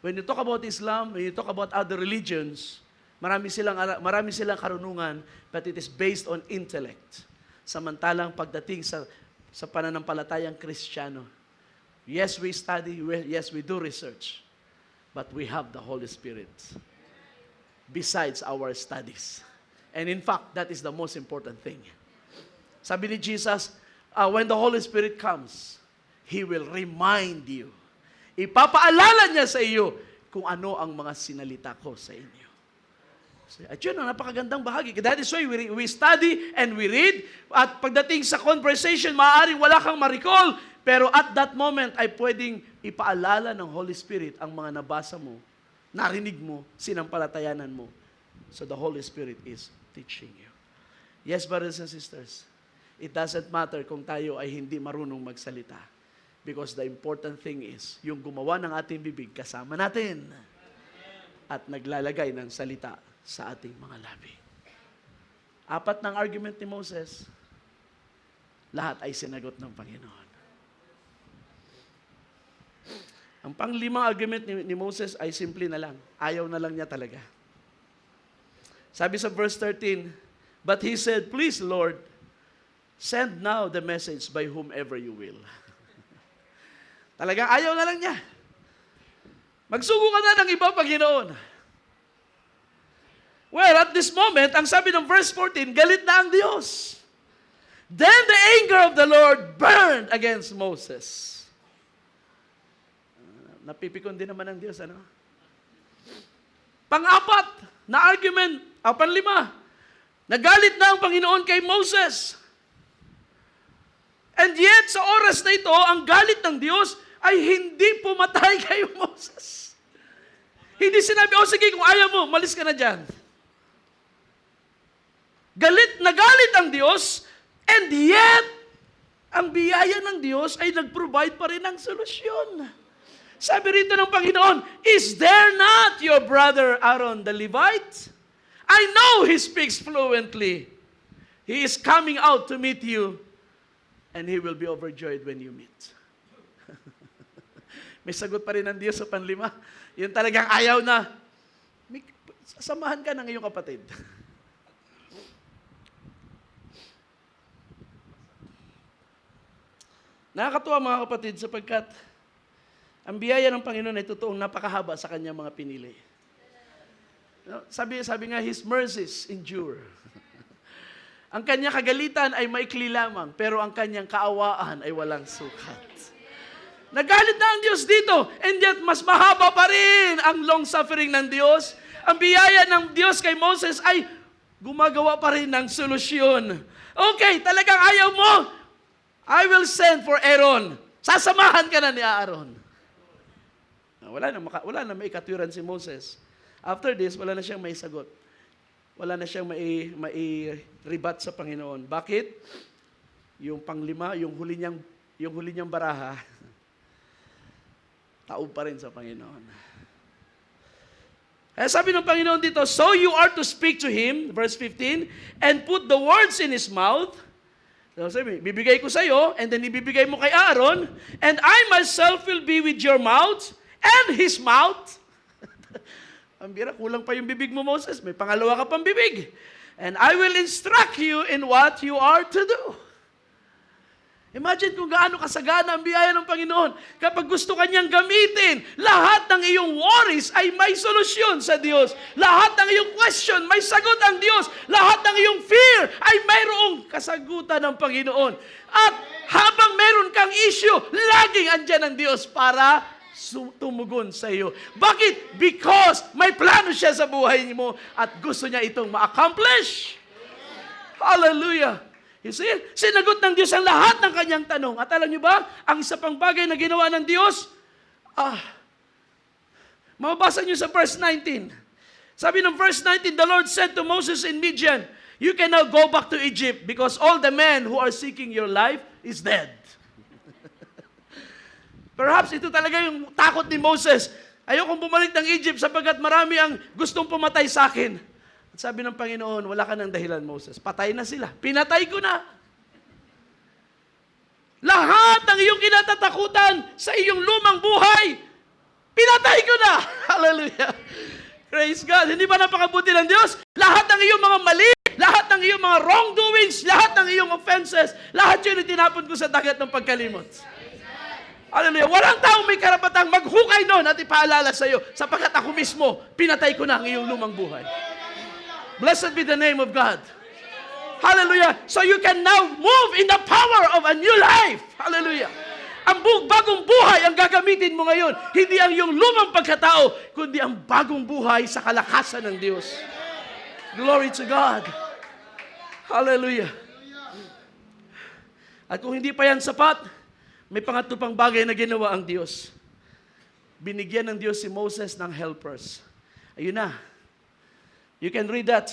When you talk about Islam, when you talk about other religions, marami silang karunungan, but it is based on intellect. Samantalang pagdating sa pananampalatayang Kristiyano, yes, we study, yes, we do research, but we have the Holy Spirit besides our studies. And in fact, that is the most important thing. Sabi ni Jesus, when the Holy Spirit comes, He will remind you. Ipapaalala niya sa iyo kung ano ang mga sinalita ko sa inyo. At yun ang napakagandang bahagi. That is why we study and we read. At pagdating sa conversation, maaaring wala kang ma-recall, pero at that moment ay pwedeng ipaalala ng Holy Spirit ang mga nabasa mo, narinig mo, sinampalatayanan mo. So the Holy Spirit is teaching you. Yes, brothers and sisters, it doesn't matter kung tayo ay hindi marunong magsalita. Because the important thing is, yung gumawa ng ating bibig kasama natin at naglalagay ng salita sa ating mga labi. 4 ng argument ni Moses, lahat ay sinagot ng Panginoon. Ang pang-5 argument ni Moses ay simple na lang. Ayaw na lang niya talaga. Sabi sa verse 13, but he said, please Lord, send now the message by whomever you will. Talagang ayaw na lang niya. Magsugo ka na ng iba, Panginoon. Well, at this moment, ang sabi ng verse 14, galit na ang Diyos. Then the anger of the Lord burned against Moses. Napipikon din naman ang Diyos, ano? Pang-4 na argument, pang-5, nagalit na ang Panginoon kay Moses. And yet, sa oras na ito, ang galit ng Diyos ay hindi pumatay kay Moses. Hindi sinabi, sige, kung ayaw mo, malis ka na dyan. Nagalit ang Diyos, and yet, ang biyaya ng Diyos ay nag-provide pa rin ng solusyon. Sabi rito ng Panginoon, is there not your brother Aaron the Levite? I know he speaks fluently He is coming out to meet you, and He will be overjoyed when you meet. May sagot pa rin ng Diyos sa panlima. Yun talagang ayaw na. Samahan ka ng iyong kapatid. Nakakatuwa mga kapatid sapagkat ang biyaya ng Panginoon ay totoong napakahaba sa kanyang mga pinili. Sabi nga, His mercies endure. Ang kanyang kagalitan ay maikli lamang, pero ang kanyang kaawaan ay walang sukat. Nagalit na ang Diyos dito, and yet mas mahaba pa rin ang long suffering ng Diyos. Ang biyaya ng Diyos kay Moses ay gumagawa pa rin ng solusyon. Okay, talagang ayaw mo, I will send for Aaron. Sasamahan ka na ni Aaron. Wala na may katwiran si Moses. After this, wala na siyang may sagot. Wala na siyang mai-rebat sa Panginoon. Bakit? Yung panglima, yung huli niyang baraha, taob pa rin sa Panginoon. Kaya sabi ng Panginoon dito, so you are to speak to him, verse 15, and put the words in his mouth. So sabi, bibigay ko sa iyo, and then ibibigay mo kay Aaron, and I myself will be with your mouth and his mouth. Ang bira, kulang pa yung bibig mo, Moses. May pangalawa ka pang bibig. And I will instruct you in what you are to do. Imagine kung gaano kasagana ang biyaya ng Panginoon. Kapag gusto kanyang gamitin, lahat ng iyong worries ay may solusyon sa Diyos. Lahat ng iyong question, may sagot ang Diyos. Lahat ng iyong fear ay mayroong kasagutan ng Panginoon. At habang meron kang issue, laging andyan ang Diyos para tumugon sa iyo. Bakit? Because may plano siya sa buhay mo at gusto niya itong ma-accomplish. Hallelujah! You see? Sinagot ng Diyos ang lahat ng kanyang tanong. At alam niyo ba, ang isa pang bagay na ginawa ng Diyos, mababasa niyo sa verse 19. Sabi ng verse 19, the Lord said to Moses in Midian, you can now go back to Egypt because all the men who are seeking your life is dead. Perhaps ito talaga yung takot ni Moses. Ayokong bumalik ng Egypt sapagkat marami ang gustong pumatay sa akin. At sabi ng Panginoon, wala ka ng dahilan, Moses. Patay na sila. Pinatay ko na. Lahat ng iyong kinatatakutan sa iyong lumang buhay, pinatay ko na. Hallelujah. Praise God. Hindi ba napakabuti ng Diyos? Lahat ng iyong mga mali, lahat ng iyong mga wrongdoings, lahat ng iyong offenses, lahat yun itinapon ko sa dagat ng pagkalimot. Hallelujah. Walang taong may karapatang maghukay noon at ipaalala sa iyo sapagkat ako mismo, pinatay ko na ang iyong lumang buhay. Blessed be the name of God. Hallelujah. So you can now move in the power of a new life. Hallelujah. Ang bagong buhay ang gagamitin mo ngayon. Hindi ang iyong lumang pagkatao, kundi ang bagong buhay sa kalakasan ng Diyos. Glory to God. Hallelujah. At kung hindi pa yan sapat, may pangatlo pang bagay na ginawa ang Diyos. Binigyan ng Diyos si Moses ng helpers. Ayun na. You can read that.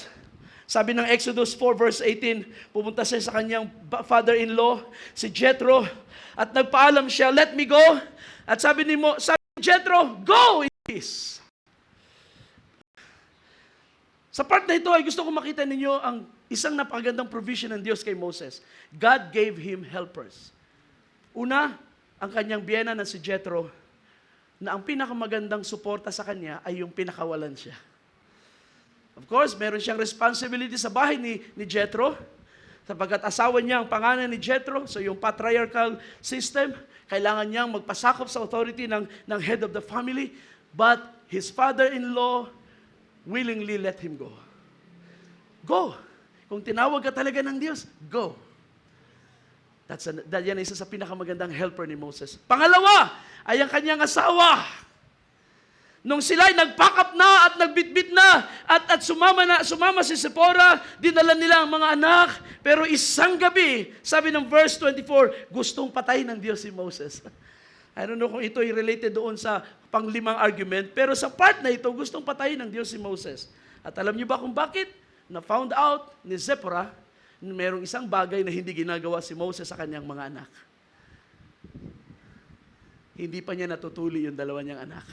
Sabi ng Exodus 4 verse 18, pumunta siya sa kanyang father-in-law, si Jethro, at nagpaalam siya, let me go. At sabi ni Jethro, go in peace. Sa part na ito ay gusto ko makita ninyo ang isang napakagandang provision ng Diyos kay Moses. God gave him helpers. Una, ang kanyang biyena na si Jethro, na ang pinakamagandang suporta sa kanya ay yung pinakawalan siya. Of course, meron siyang responsibility sa bahay ni Jethro, sapagkat asawa niya ang pangalan ni Jethro, so yung patriarchal system, kailangan niyang magpasakop sa authority ng head of the family, but his father-in-law willingly let him go. Go! Kung tinawag ka talaga ng Diyos, go! Yan ay isa sa pinakamagandang helper ni Moses. Pangalawa, ay ang kanyang asawa. Nung sila'y nag-pack up na at nagbitbit na at sumama si Zipporah, dinala nila ang mga anak, pero isang gabi, sabi ng verse 24, gustong patay ng Diyos si Moses. I don't know kung ito ay related doon sa panglimang argument, pero sa part na ito, gustong patayin ng Diyos si Moses. At alam niyo ba kung bakit? Na found out ni Zipporah, merong isang bagay na hindi ginagawa si Moses sa kanyang mga anak. Hindi pa niya natutuli yung dalawa niyang anak.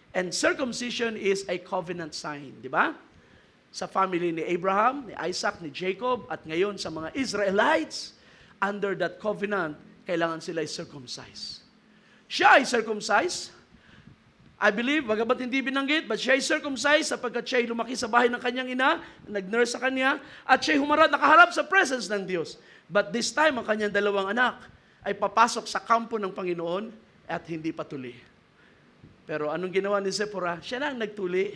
And circumcision is a covenant sign, di ba? sa family ni Abraham, ni Isaac, ni Jacob, at ngayon sa mga Israelites, under that covenant, kailangan sila circumcise. Siya ay circumcised. I believe, bagamat hindi binanggit, but siya ay circumcised sapagkat siya ay lumaki sa bahay ng kanyang ina, nag-nurse sa kanya, at siya ay nakaharap sa presence ng Diyos. But this time, ang kanyang dalawang anak ay papasok sa kampo ng Panginoon at hindi patuli. Pero anong ginawa ni Zipporah? Siya na ang nagtuli.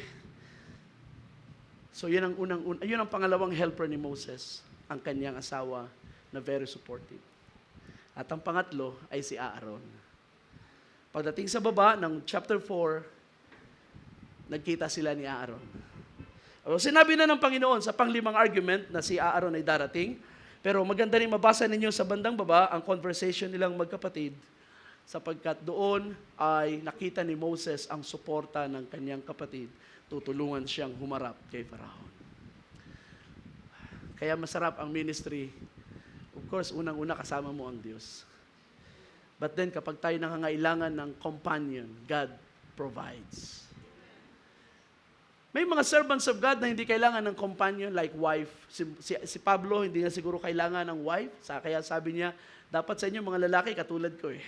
So yun ang pangalawang helper ni Moses, ang kanyang asawa na very supportive. At ang pangatlo ay si Aaron. Pagdating sa baba ng chapter 4, nagkita sila ni Aaron. O, sinabi na ng Panginoon sa panglimang argument na si Aaron ay darating, pero maganda rin mabasa ninyo sa bandang baba ang conversation nilang magkapatid, sapagkat doon ay nakita ni Moses ang suporta ng kanyang kapatid. Tutulungan siyang humarap kay Pharaoh. Kaya masarap ang ministry. Of course, unang-una kasama mo ang Diyos. But then, kapag tayo nangangailangan ng companion, God provides. May mga servants of God na hindi kailangan ng companion like wife. Si Pablo, hindi na siguro kailangan ng wife. Kaya sabi niya, dapat sa inyo mga lalaki, katulad ko eh.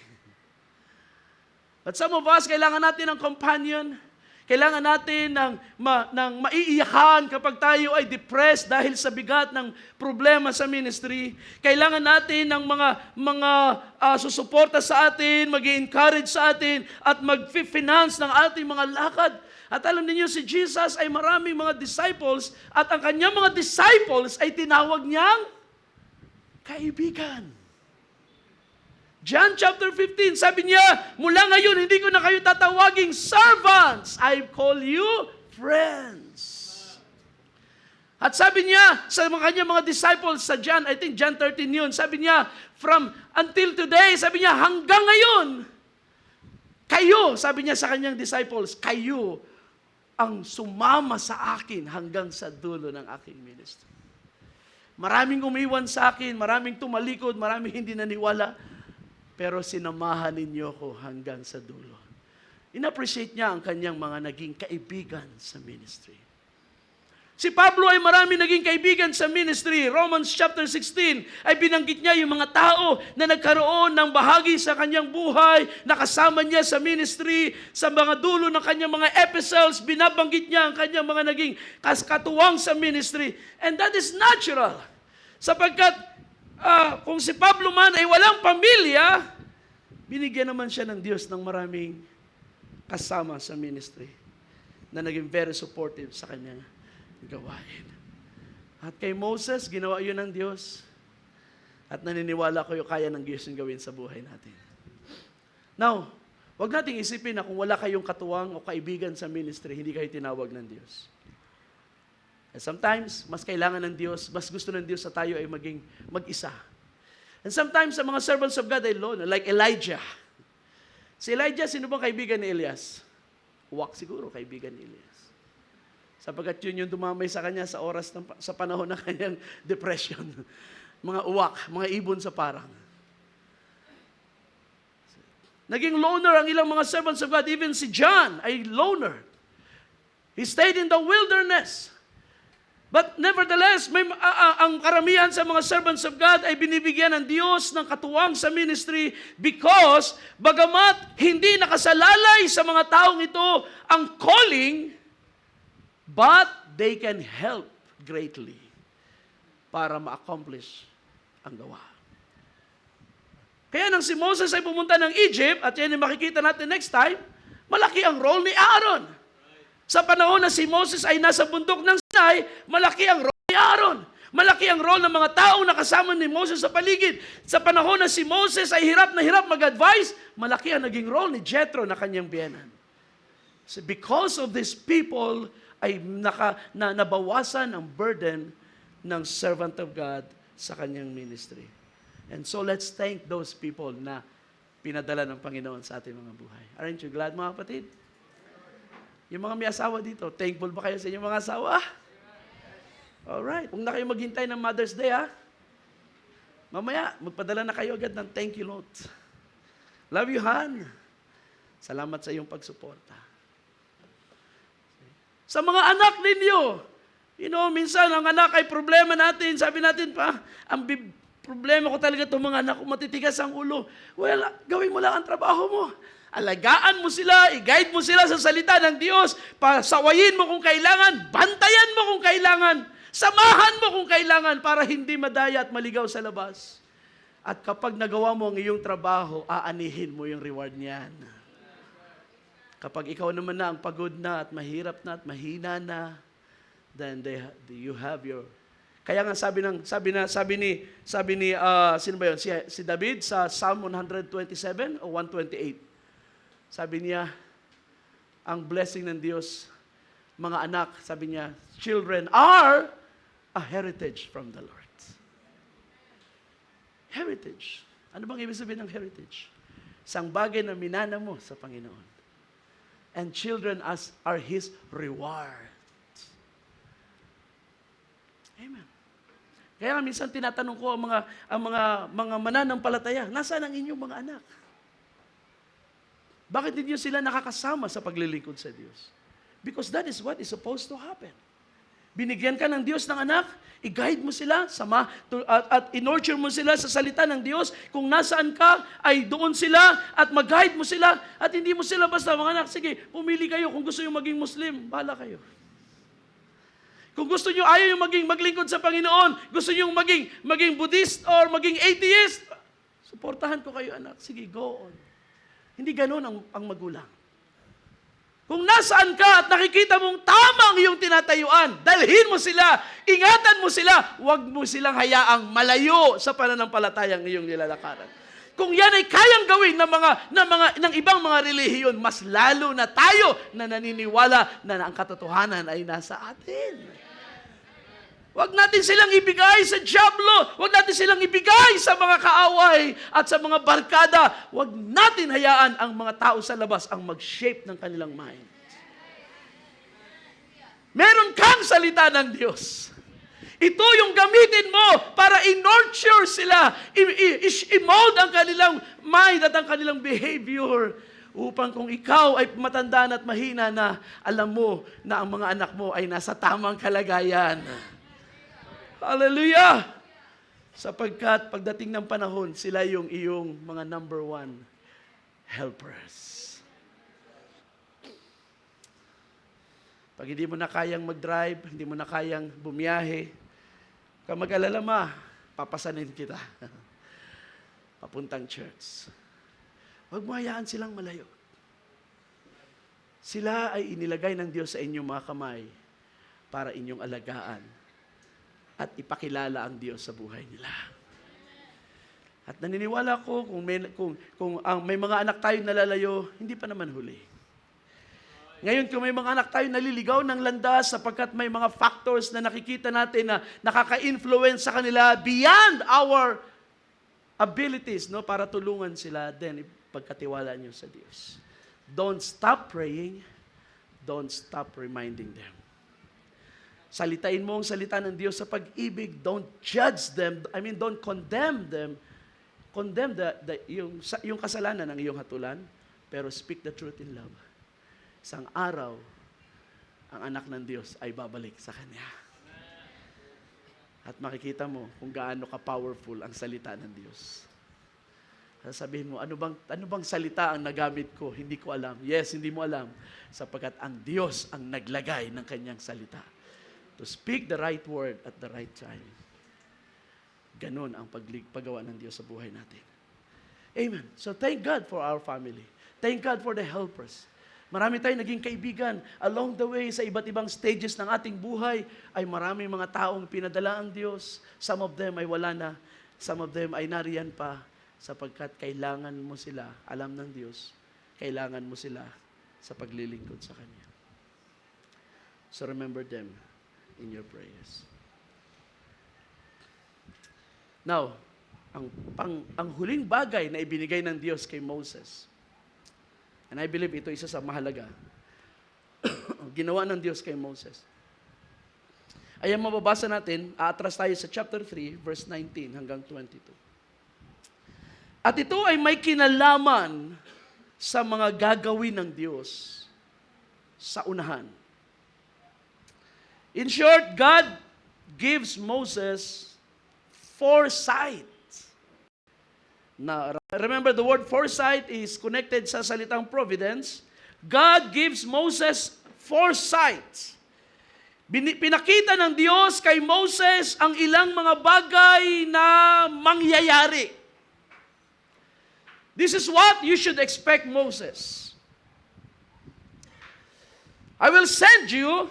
But some of us, kailangan natin ng companion. Kailangan natin ng maiiyakan kapag tayo ay depressed dahil sa bigat ng problema sa ministry. Kailangan natin ng mga susuporta sa atin, mag-encourage sa atin, at mag-finance ng ating mga lakad. At alam niyo si Jesus ay maraming mga disciples, at ang kanyang mga disciples ay tinawag niyang kaibigan. John chapter 15, sabi niya, mula ngayon, hindi ko na kayo tatawaging servants. I call you friends. At sabi niya sa kanyang mga disciples sa John, I think John 13 yun, sabi niya, from until today, sabi niya, hanggang ngayon, kayo, sabi niya sa kanyang disciples, kayo ang sumama sa akin hanggang sa dulo ng aking ministry. Maraming umiwan sa akin, maraming tumalikod, maraming hindi naniwala, pero sinamahan ninyo ko hanggang sa dulo. In-appreciate niya ang kanyang mga naging kaibigan sa ministry. Si Pablo ay marami naging kaibigan sa ministry. Romans chapter 16 ay binanggit niya yung mga tao na nagkaroon ng bahagi sa kanyang buhay, nakasama niya sa ministry, sa mga dulo ng kanyang mga epistles, binabanggit niya ang kanyang mga naging katuwang sa ministry. And that is natural. Sapagkat kung si Pablo man ay walang pamilya, binigyan naman siya ng Diyos ng maraming kasama sa ministry na naging very supportive sa kanyang gawain. At kay Moses, ginawa yun ng Diyos. At naniniwala ko yung kaya ng Diyos yung gawin sa buhay natin. Now, wag nating isipin na kung wala kayong katuwang o kaibigan sa ministry, hindi kayo tinawag ng Diyos. And sometimes, mas kailangan ng Diyos, mas gusto ng Diyos sa tayo ay maging mag-isa. And sometimes, sa mga servants of God ay alone, like Elijah. Si Elijah, sino bang kaibigan ni Elias? Uwak siguro, kaibigan ni Elias. Sapagkat yun yung dumamay sa kanya sa sa panahon ng kanyang depression. Mga uwak, mga ibon sa parang. Naging loner ang ilang mga servants of God. Even si John ay loner. He stayed in the wilderness. But nevertheless, ang karamihan sa mga servants of God ay binibigyan ng Diyos ng katuwang sa ministry because bagamat hindi nakasalalay sa mga taong ito ang calling, but they can help greatly para ma-accomplish ang gawa. Kaya nang si Moses ay pumunta ng Egypt, at yan yung makikita natin next time, malaki ang role ni Aaron. Sa panahon na si Moses ay nasa bundok ng Sinai, malaki ang role ni Aaron. Malaki ang role ng mga taong nakasama ni Moses sa paligid. Sa panahon na si Moses ay hirap na hirap mag-advise, malaki ang naging role ni Jethro na kanyang biyenan. So because of these people, ay nabawasan ang burden ng servant of God sa kanyang ministry. And so let's thank those people na pinadala ng Panginoon sa ating mga buhay. Aren't you glad, mga kapatid? Yung mga may asawa dito, thankful ba kayo sa inyong mga asawa? Alright. Huwag na kayo maghintay ng Mother's Day, ha? Mamaya, magpadala na kayo agad ng thank you note. Love you, Han. Salamat sa iyong pagsuporta. Sa mga anak ninyo, Minsan ang anak ay problema natin. Sabi natin pa, problema ko talaga itong mga anak ko, matitigas ang ulo. Well, gawin mo lang ang trabaho mo. Alagaan mo sila, i-guide mo sila sa salita ng Diyos, pasawayin mo kung kailangan, bantayan mo kung kailangan, samahan mo kung kailangan para hindi madaya at maligaw sa labas. At kapag nagawa mo ang iyong trabaho, aanihin mo yung reward niyan. Kapag ikaw naman na ang pagod na at mahirap na at mahina na, then you have your... Kaya nga sabi ni sino ba yun? Si David sa Psalm 127 o 128. Sabi niya, ang blessing ng Diyos, mga anak, sabi niya, children are a heritage from the Lord. Heritage. Ano bang ibig sabihin ng heritage? Isang bagay na minana mo sa Panginoon. And children are His reward. Amen. Kaya minsan tinatanong ko ang mga mananampalataya, nasaan ang inyong mga anak? Bakit hindi sila nakakasama sa paglilingkod sa Diyos? Because that is what is supposed to happen. Binigyan ka ng Diyos ng anak, i-guide mo sila, at in-nurture mo sila sa salita ng Diyos. Kung nasaan ka, ay doon sila, at mag-guide mo sila, at hindi mo sila basta, mga anak, sige, pumili kayo. Kung gusto nyo maging Muslim, bahala kayo. Kung gusto nyo, ayaw nyo maglingkod sa Panginoon, gusto nyo maging Buddhist or maging atheist, suportahan ko kayo, anak. Sige, go on. Hindi ganun ang magulang. Kung nasaan ka at nakikita mong tamang iyong tinatayuan, dalhin mo sila, ingatan mo sila, huwag mo silang hayaang malayo sa pananampalatayang iyong nilalakaran. Kung yan ay kayang gawin ng ibang mga relihiyon, mas lalo na tayo na naniniwala na ang katotohanan ay nasa atin. Huwag natin silang ibigay sa dyablo. Huwag natin silang ibigay sa mga kaaway at sa mga barkada. Huwag natin hayaan ang mga tao sa labas ang mag-shape ng kanilang mind. Meron kang salita ng Diyos. Ito yung gamitin mo para i-nurture sila, i-mold ang kanilang mind at ang kanilang behavior upang kung ikaw ay matandaan at mahina na, alam mo na ang mga anak mo ay nasa tamang kalagayan. Hallelujah! Sapagkat pagdating ng panahon, sila yung iyong mga number one helpers. Pag hindi mo na kayang mag-drive, hindi mo na kayang bumiyahe, ka mag-alala ma, papasanin kita. Papuntang church. Huwag mo hayaan silang malayo. Sila ay inilagay ng Diyos sa inyong mga kamay para inyong alagaan at ipakilala ang Diyos sa buhay nila. At naniniwala ko kung may mga anak tayo nalalayo, hindi pa naman huli. Ngayon, kung may mga anak tayo naliligaw ng landas sapagkat may mga factors na nakikita natin na nakaka-influence sa kanila beyond our abilities, no, para tulungan sila, then ipagkatiwala niyo sa Diyos. Don't stop praying. Don't stop reminding them. Salitain mo ang salita ng Diyos sa pag-ibig. Don't judge them. Don't condemn them. Condemn yung kasalanan ng iyong hatulan, pero speak the truth in love. Isang araw, ang anak ng Diyos ay babalik sa Kanya. At makikita mo kung gaano ka-powerful ang salita ng Diyos. Sasabihin mo, ano bang salita ang nagamit ko? Hindi ko alam. Yes, hindi mo alam. Sapagkat ang Diyos ang naglagay ng Kanyang salita. To speak the right word at the right time. Ganon ang paggawa ng Diyos sa buhay natin. Amen. So thank God for our family. Thank God for the helpers. Marami tayong naging kaibigan. Along the way, sa iba't ibang stages ng ating buhay, ay maraming mga taong pinadala ang Diyos. Some of them ay wala na. Some of them ay nariyan pa. Sapagkat kailangan mo sila, alam ng Diyos, kailangan mo sila sa paglilingkod sa Kanya. So remember them in your prayers. Now, ang huling bagay na ibinigay ng Diyos kay Moses, and I believe ito isa sa mahalaga, ginawa ng Diyos kay Moses. Ayan, mababasa natin, aatras tayo sa chapter 3, verse 19 hanggang 22. At ito ay may kinalaman sa mga gagawin ng Diyos sa unahan. In short, God gives Moses foresight. Now, remember, the word foresight is connected sa salitang providence. God gives Moses foresight. Pinakita ng Diyos kay Moses ang ilang mga bagay na mangyayari. This is what you should expect, Moses. I will send you.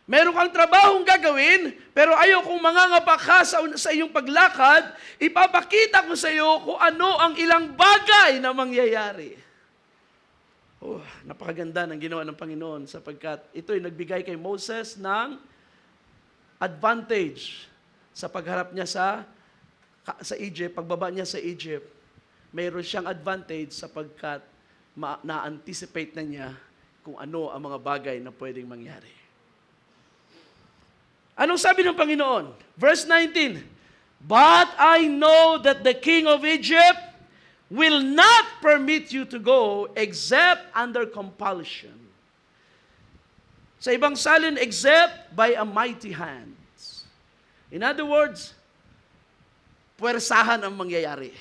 Meron kang trabahong gagawin, pero ayaw kong mangangapa ka sa iyong paglakad, ipapakita ko sa iyo kung ano ang ilang bagay na mangyayari. Oh, napakaganda ng ginawa ng Panginoon sapagkat ito'y nagbigay kay Moses ng advantage sa pagharap niya sa Egypt, pagbaba niya sa Egypt. Mayroon siyang advantage sapagkat na-anticipate na niya kung ano ang mga bagay na pwedeng mangyari. Anong sabi ng Panginoon? Verse 19, "But I know that the king of Egypt will not permit you to go except under compulsion." Sa ibang salin, except by a mighty hand. In other words, puwersahan ang mangyayari.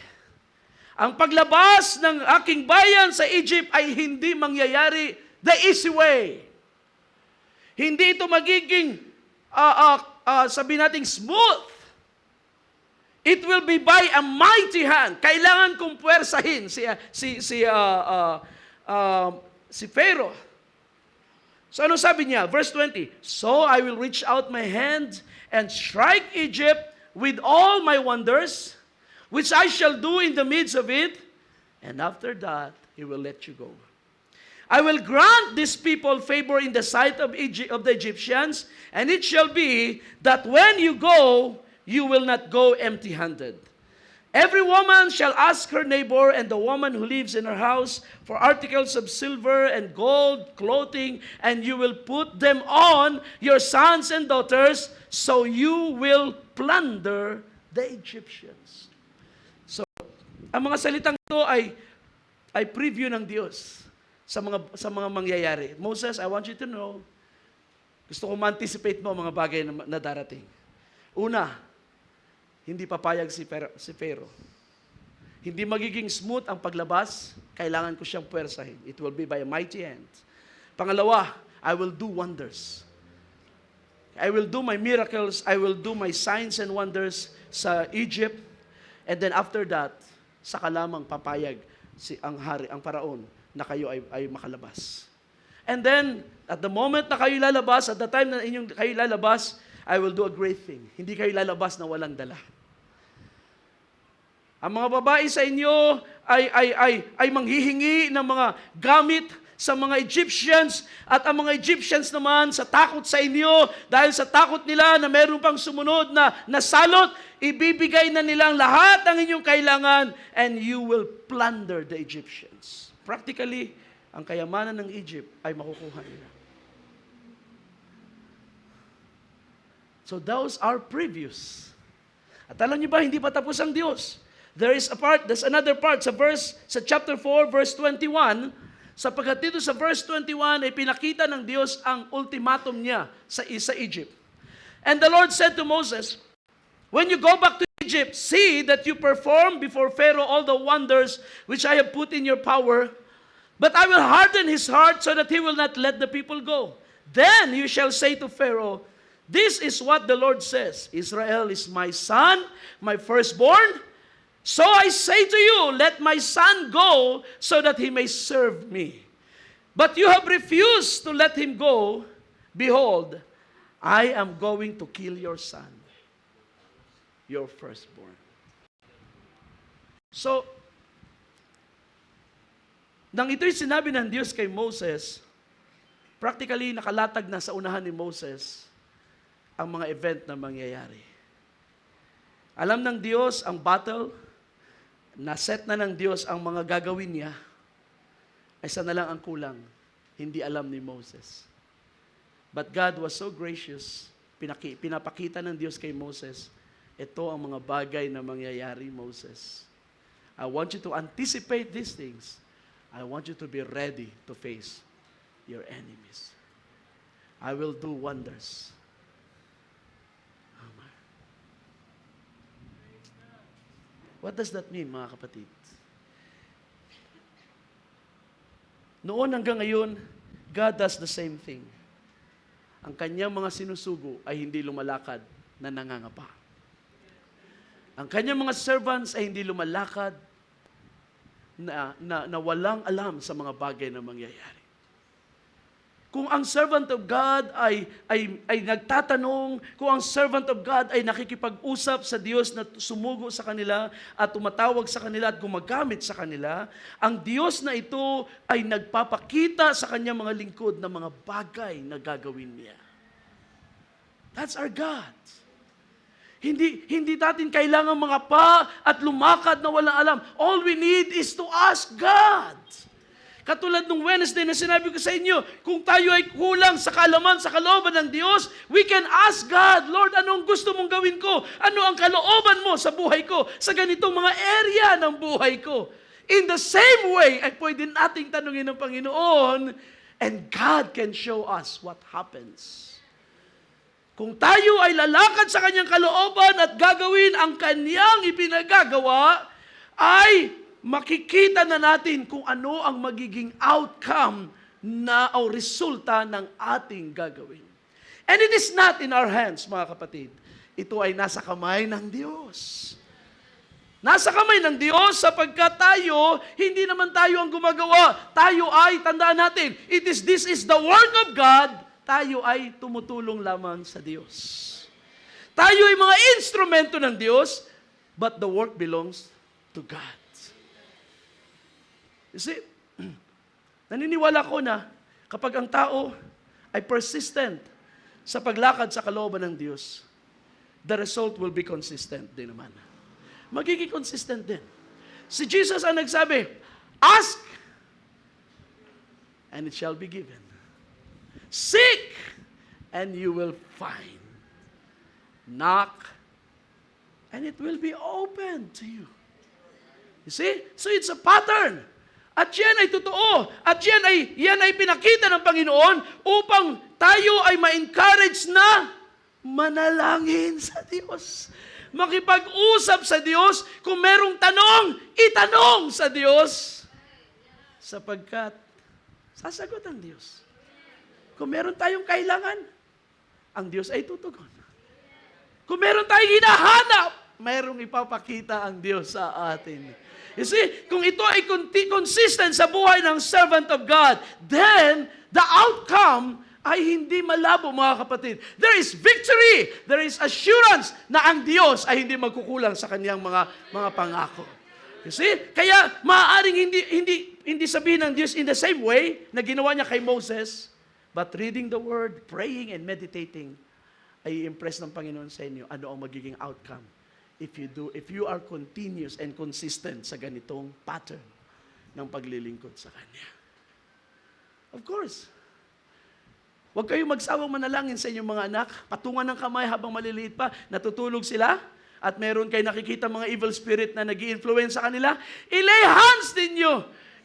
Ang paglabas ng aking bayan sa Egypt ay hindi mangyayari the easy way. Hindi ito magiging sabi nating smooth. It will be by a mighty hand. Kailangan kong puwersahin si Pharaoh. So ano sabi niya? Verse 20, "So I will reach out my hand and strike Egypt with all my wonders, which I shall do in the midst of it, and after that he will let you go. I will grant these people favor in the sight of the Egyptians, and it shall be that when you go, you will not go empty-handed. Every woman shall ask her neighbor and the woman who lives in her house for articles of silver and gold, clothing, and you will put them on your sons and daughters, so you will plunder the Egyptians." So, ang mga salitang ito ay preview ng Diyos sa mga mangyayari. Moses, I want you to know, gusto ko ma-anticipate mo ang mga bagay na darating. Una, hindi papayag si Pharaoh. Hindi magiging smooth ang paglabas, kailangan ko siyang puwersahin. It will be by a mighty hand. Pangalawa, I will do wonders. I will do my miracles, I will do my signs and wonders sa Egypt, and then after that, saka lamang papayag ang hari, ang paraon, na kayo ay makalabas. And then, at the moment na kayo lalabas, at the time na kayo lalabas, I will do a great thing. Hindi kayo lalabas na walang dala. Ang mga babae sa inyo ay manghihingi ng mga gamit sa mga Egyptians, at ang mga Egyptians naman sa takot sa inyo, dahil sa takot nila na meron pang sumunod na salot, ibibigay na nilang lahat ng inyong kailangan, and you will plunder the Egyptians. Practically, ang kayamanan ng Egypt ay makukuha nila. So those are previews. At alam niyo ba, hindi pa tapos ang Diyos. There's another part sa chapter 4, verse 21, sapagkat dito sa verse 21 ay pinakita ng Diyos ang ultimatum niya sa Egypt. And the Lord said to Moses, "When you go back to Egypt, see that you perform before Pharaoh all the wonders which I have put in your power, but I will harden his heart so that he will not let the people go. Then you shall say to Pharaoh, 'This is what the Lord says, Israel is my son, my firstborn. So I say to you, let my son go so that he may serve me. But you have refused to let him go. Behold, I am going to kill your son, your firstborn.'" So, nang ito'y sinabi ng Diyos kay Moses, practically nakalatag na sa unahan ni Moses ang mga event na mangyayari. Alam ng Diyos ang battle, na-set na ng Diyos ang mga gagawin niya, ay isa na lang ang kulang, hindi alam ni Moses. But God was so gracious, pinapakita ng Diyos kay Moses, ito ang mga bagay na mangyayari, Moses. I want you to anticipate these things. I want you to be ready to face your enemies. I will do wonders. What does that mean, mga kapatid? Noon hanggang ngayon, God does the same thing. Ang kanyang mga sinusugo ay hindi lumalakad na nangangapa. Ang kanyang mga servants ay hindi lumalakad na walang alam sa mga bagay na mangyayari. Kung ang servant of God ay nagtatanong, kung ang servant of God ay nakikipag-usap sa Diyos na sumugo sa kanila at tumatawag sa kanila at gumagamit sa kanila, ang Diyos na ito ay nagpapakita sa kanyang mga lingkod ng mga bagay na gagawin niya. That's our God. Hindi natin kailangan mga pa at lumakad na walang alam. All we need is to ask God. Katulad nung Wednesday na sinabi ko sa inyo, kung tayo ay kulang sa kaalaman, sa kalooban ng Diyos, we can ask God, Lord, anong gusto mong gawin ko? Ano ang kalooban mo sa buhay ko? Sa ganitong mga area ng buhay ko. In the same way, ay pwede nating tanungin ng Panginoon, and God can show us what happens. Kung tayo ay lalakad sa kanyang kalooban at gagawin ang kanyang ipinagagawa, ay makikita na natin kung ano ang magiging outcome na o resulta ng ating gagawin. And it is not in our hands, mga kapatid. Ito ay nasa kamay ng Diyos. Nasa kamay ng Diyos sapagkat tayo, hindi naman tayo ang gumagawa. Tayo ay, tandaan natin, this is the work of God. Tayo ay tumutulong lamang sa Diyos. Tayo ay mga instrumento ng Diyos, but the work belongs to God. You see, naniniwala ko na kapag ang tao ay persistent sa paglakad sa kalooban ng Diyos, the result will be consistent din naman. Magiging consistent din. Si Jesus ang nagsabi, ask, and it shall be given. Seek, and you will find. Knock, and it will be open to you. You see? So it's a pattern. At yan ay totoo. At yan ay pinakita ng Panginoon upang tayo ay ma-encourage na manalangin sa Diyos. Makipag-usap sa Diyos. Kung merong tanong, itanong sa Diyos. Sapagkat sasagot ang Diyos. Kung meron tayong kailangan, ang Diyos ay tutugon. Kung meron tayong hinahanap, mayroong ipapakita ang Diyos sa atin. You see, kung ito ay consistent sa buhay ng servant of God, then the outcome ay hindi malabo, mga kapatid. There is victory, there is assurance na ang Diyos ay hindi magkukulang sa kanyang mga pangako. You see? Kaya maaaring hindi sabihin ng Diyos in the same way na ginawa niya kay Moses, but reading the word, praying and meditating, ay i-impress ng Panginoon sa inyo ano ang magiging outcome if you are continuous and consistent sa ganitong pattern ng paglilingkod sa Kanya. Of course. Huwag kayong magsawang manalangin sa inyong mga anak. Patungan ng kamay habang maliliit pa, natutulog sila, at meron kayo nakikita mga evil spirit na nag-i-influence sa kanila. I-lay hands ninyo.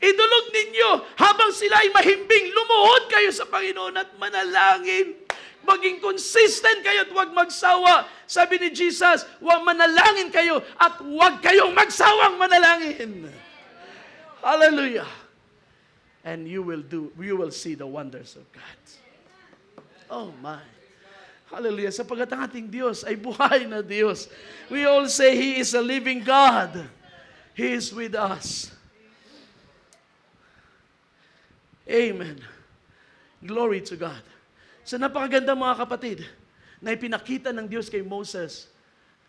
Idulog ninyo habang sila ay mahimbing. Lumuhod kayo sa Panginoon at manalangin. Maging consistent kayo at huwag magsawa. Sabi ni Jesus, huwag manalangin kayo at huwag kayong magsawang manalangin. Hallelujah. And you will see the wonders of God. Oh my. Hallelujah. Sapagat ang ating Diyos ay buhay na Diyos. We all say He is a living God. He is with us. Amen. Glory to God. So napakaganda, mga kapatid, na ipinakita ng Diyos kay Moses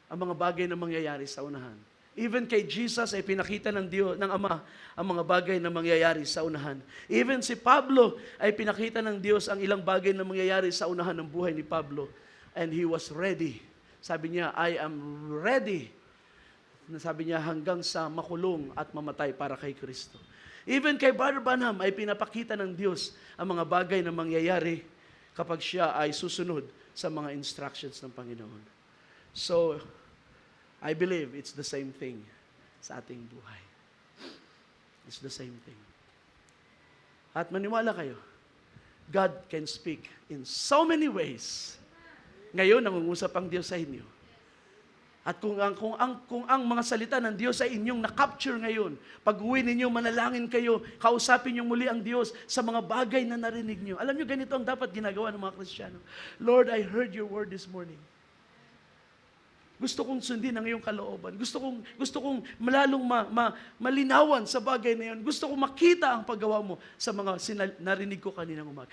ang mga bagay na mangyayari sa unahan. Even kay Jesus ay pinakita ng Diyos, ng Ama, ang mga bagay na mangyayari sa unahan. Even si Pablo ay pinakita ng Diyos ang ilang bagay na mangyayari sa unahan ng buhay ni Pablo. And he was ready. Sabi niya, I am ready. Sabi niya, hanggang sa makulong at mamatay para kay Kristo. Even kay Brother Branham ay pinapakita ng Diyos ang mga bagay na mangyayari kapag siya ay susunod sa mga instructions ng Panginoon. So, I believe it's the same thing sa ating buhay. It's the same thing. At maniwala kayo, God can speak in so many ways. Ngayon, nangungusap ang Diyos sa inyo. At kung ang mga salita ng Diyos ay inyong na-capture ngayon, pag-uwi ninyo, manalangin kayo, kausapin niyo muli ang Diyos sa mga bagay na narinig niyo. Alam niyo, ganito ang dapat ginagawa ng mga Kristiyano. Lord, I heard your word this morning. Gusto kong sundin ang iyong kalooban. Gusto kong malalong malinawan sa bagay na yun. Gusto kong makita ang paggawa mo sa mga narinig ko kaninang umaga.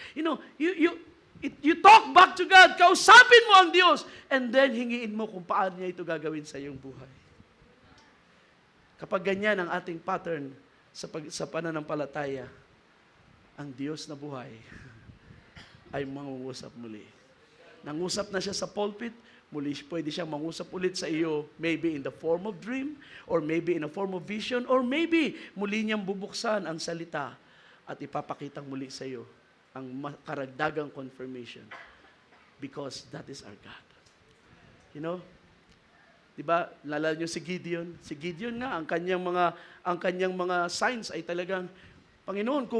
You talk back to God, kausapin mo ang Diyos, and then hingiin mo kung paano niya ito gagawin sa iyong buhay. Kapag ganyan ang ating pattern sa pananampalataya, ang Diyos na buhay ay mangungusap muli. Nangusap na siya sa pulpit, muli pwede siyang mangusap ulit sa iyo, maybe in the form of dream, or maybe in a form of vision, or maybe muli niyang bubuksan ang salita at ipapakitang muli sa iyo ang karagdagang confirmation, because that is our God. You know, di ba, nalala niyo si Gideon? Si Gideon nga, ang kanyang mga signs ay talagang, Panginoon,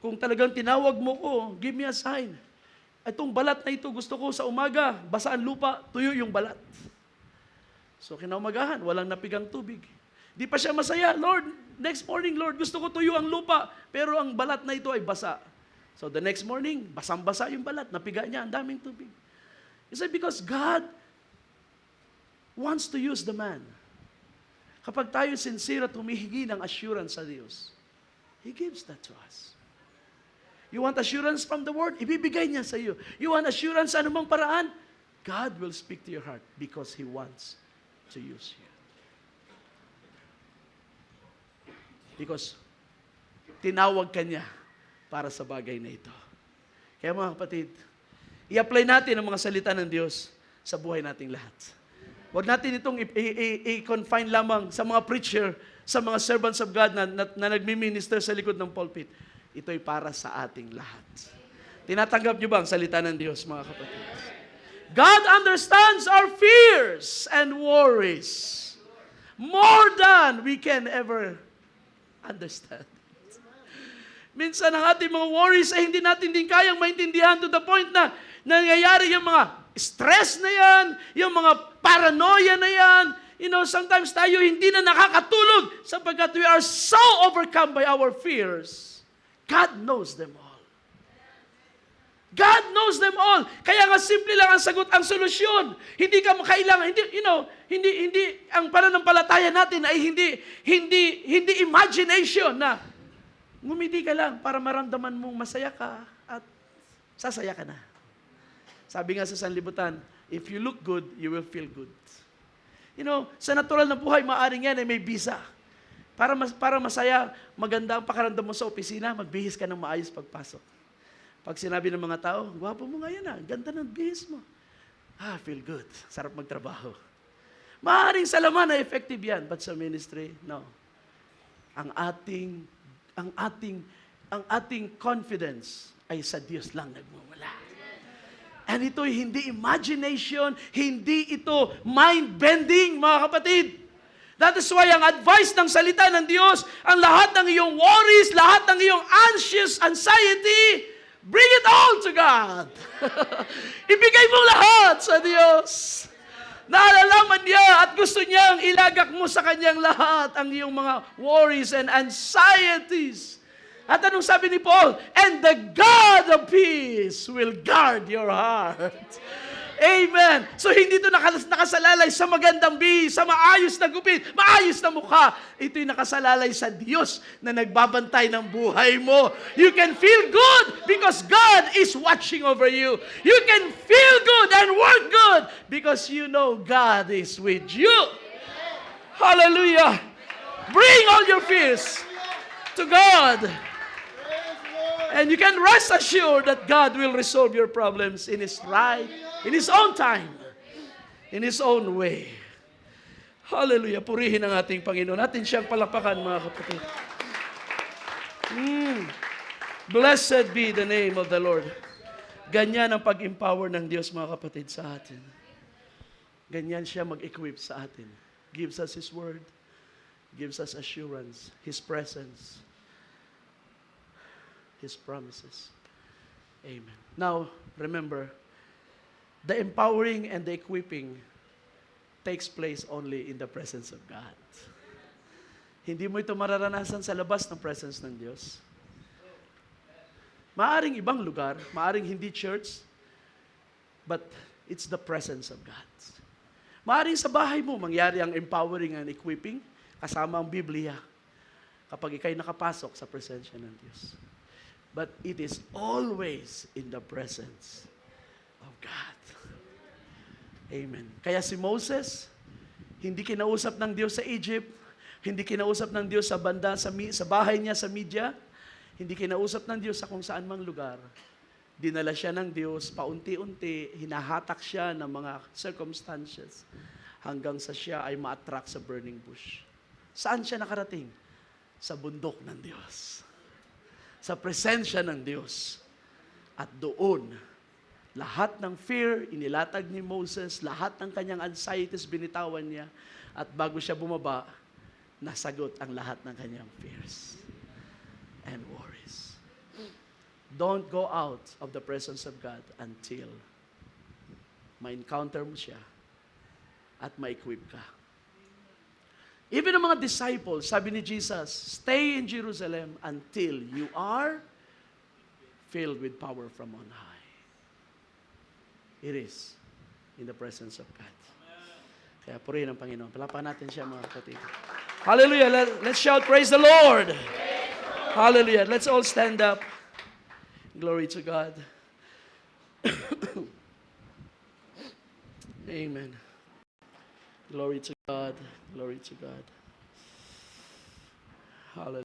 kung talagang tinawag mo ko, give me a sign. Itong balat na ito, gusto ko sa umaga, basa ang lupa, tuyo yung balat. So kinaumagahan, walang napigang tubig. Di pa siya masaya, Lord, next morning, Lord, gusto ko tuyo ang lupa, pero ang balat na ito ay basa. So the next morning, basang-basa yung balat, napiga niya, ang daming tubig. It's like because God wants to use the man. Kapag tayo sincere at humihingi ng assurance sa Diyos, He gives that to us. You want assurance from the Word? Ibibigay niya sa iyo. You want assurance sa anumang paraan? God will speak to your heart because He wants to use you. Because tinawag ka niya para sa bagay na ito. Kaya mga kapatid, i-apply natin ang mga salita ng Diyos sa buhay nating lahat. Huwag natin itong i-confine lamang sa mga preacher, sa mga servants of God na nagmi-minister sa likod ng pulpit. Ito'y para sa ating lahat. Tinatanggap niyo ba ang salita ng Diyos, mga kapatid? God understands our fears and worries more than we can ever understand. Minsan ang ating mga worries ay hindi natin din kayang maintindihan to the point na nangyayari yung mga stress na yan, yung mga paranoia na yan. You know, sometimes tayo hindi na nakakatulog sapagkat we are so overcome by our fears. God knows them all. God knows them all. Kaya nga simple lang ang sagot, ang solusyon. Hindi ka kailangan, hindi ang pananampalataya natin ay hindi imagination na ngumiti ka lang para maramdaman mong masaya ka at sasaya ka na. Sabi nga sa sanlibutan, if you look good, you will feel good. You know, sa natural na buhay, maaaring yan ay may bisa. Para masaya, maganda ang pakaramdam mo sa opisina, magbihis ka ng maayos pagpasok. Pag sinabi ng mga tao, gwapo mo nga yan ganda ng bihis mo. Feel good. Sarap magtrabaho. Maaaring sa laman na effective yan, but sa ministry, no. Ang ating confidence ay sa Diyos lang nagmumula. And ito'y hindi imagination, hindi ito mind-bending, mga kapatid. That is why ang advice ng salita ng Diyos, ang lahat ng iyong worries, lahat ng iyong anxiety, bring it all to God. Ibigay mo lahat sa Diyos. Naalalaman niya at gusto niyang ilagak mo sa Kanyang lahat ang iyong mga worries and anxieties. At anong sabi ni Paul? And the God of peace will guard your heart. Amen. So hindi ito nakasalalay sa magandang bihis, sa maayos na gupit, maayos na mukha. Ito'y nakasalalay sa Diyos na nagbabantay ng buhay mo. You can feel good because God is watching over you. You can feel good and work good because you know God is with you. Hallelujah. Bring all your fears to God. And you can rest assured that God will resolve your problems in His own time, in His own way. Hallelujah. Purihin ang ating Panginoon. Natin siyang palakpakan, mga kapatid. Blessed be the name of the Lord. Ganyan ang pag-empower ng Diyos, mga kapatid, sa atin. Ganyan siya mag-equip sa atin. Gives us His Word. Gives us assurance. His presence. His promises. Amen. Now, remember, the empowering and the equipping takes place only in the presence of God. Hindi mo ito mararanasan sa labas ng presence ng Diyos. Maaring ibang lugar, maaring hindi church, but it's the presence of God. Maaring sa bahay mo, mangyari ang empowering and equipping, kasama ang Biblia, kapag ikay nakapasok sa presensya ng Diyos. But it is always in the presence of God. Amen. Kaya si Moses, hindi kinausap ng Diyos sa Egypt, hindi kinausap ng Diyos sa banda, sa bahay niya sa Media, hindi kinausap ng Diyos sa kung saan mang lugar. Dinala siya ng Diyos, paunti-unti, hinahatak siya ng mga circumstances hanggang sa siya ay ma-attract sa burning bush. Saan siya nakarating? Sa bundok ng Diyos. Sa presensya ng Diyos. At doon, lahat ng fear, inilatag ni Moses, lahat ng kanyang anxieties, binitawan niya. At bago siya bumaba, nasagot ang lahat ng kanyang fears and worries. Don't go out of the presence of God until ma-encounter mo siya at ma-equip ka. Even ang mga disciples, sabi ni Jesus, stay in Jerusalem until you are filled with power from on high. It is in the presence of God. Kaya purihin ang Panginoon. Palapakan natin siya, mga kapatid. Hallelujah. Let's shout, praise the Lord. Hallelujah. Let's all stand up. Glory to God. Amen. Glory to God. Glory to God. Hallelujah.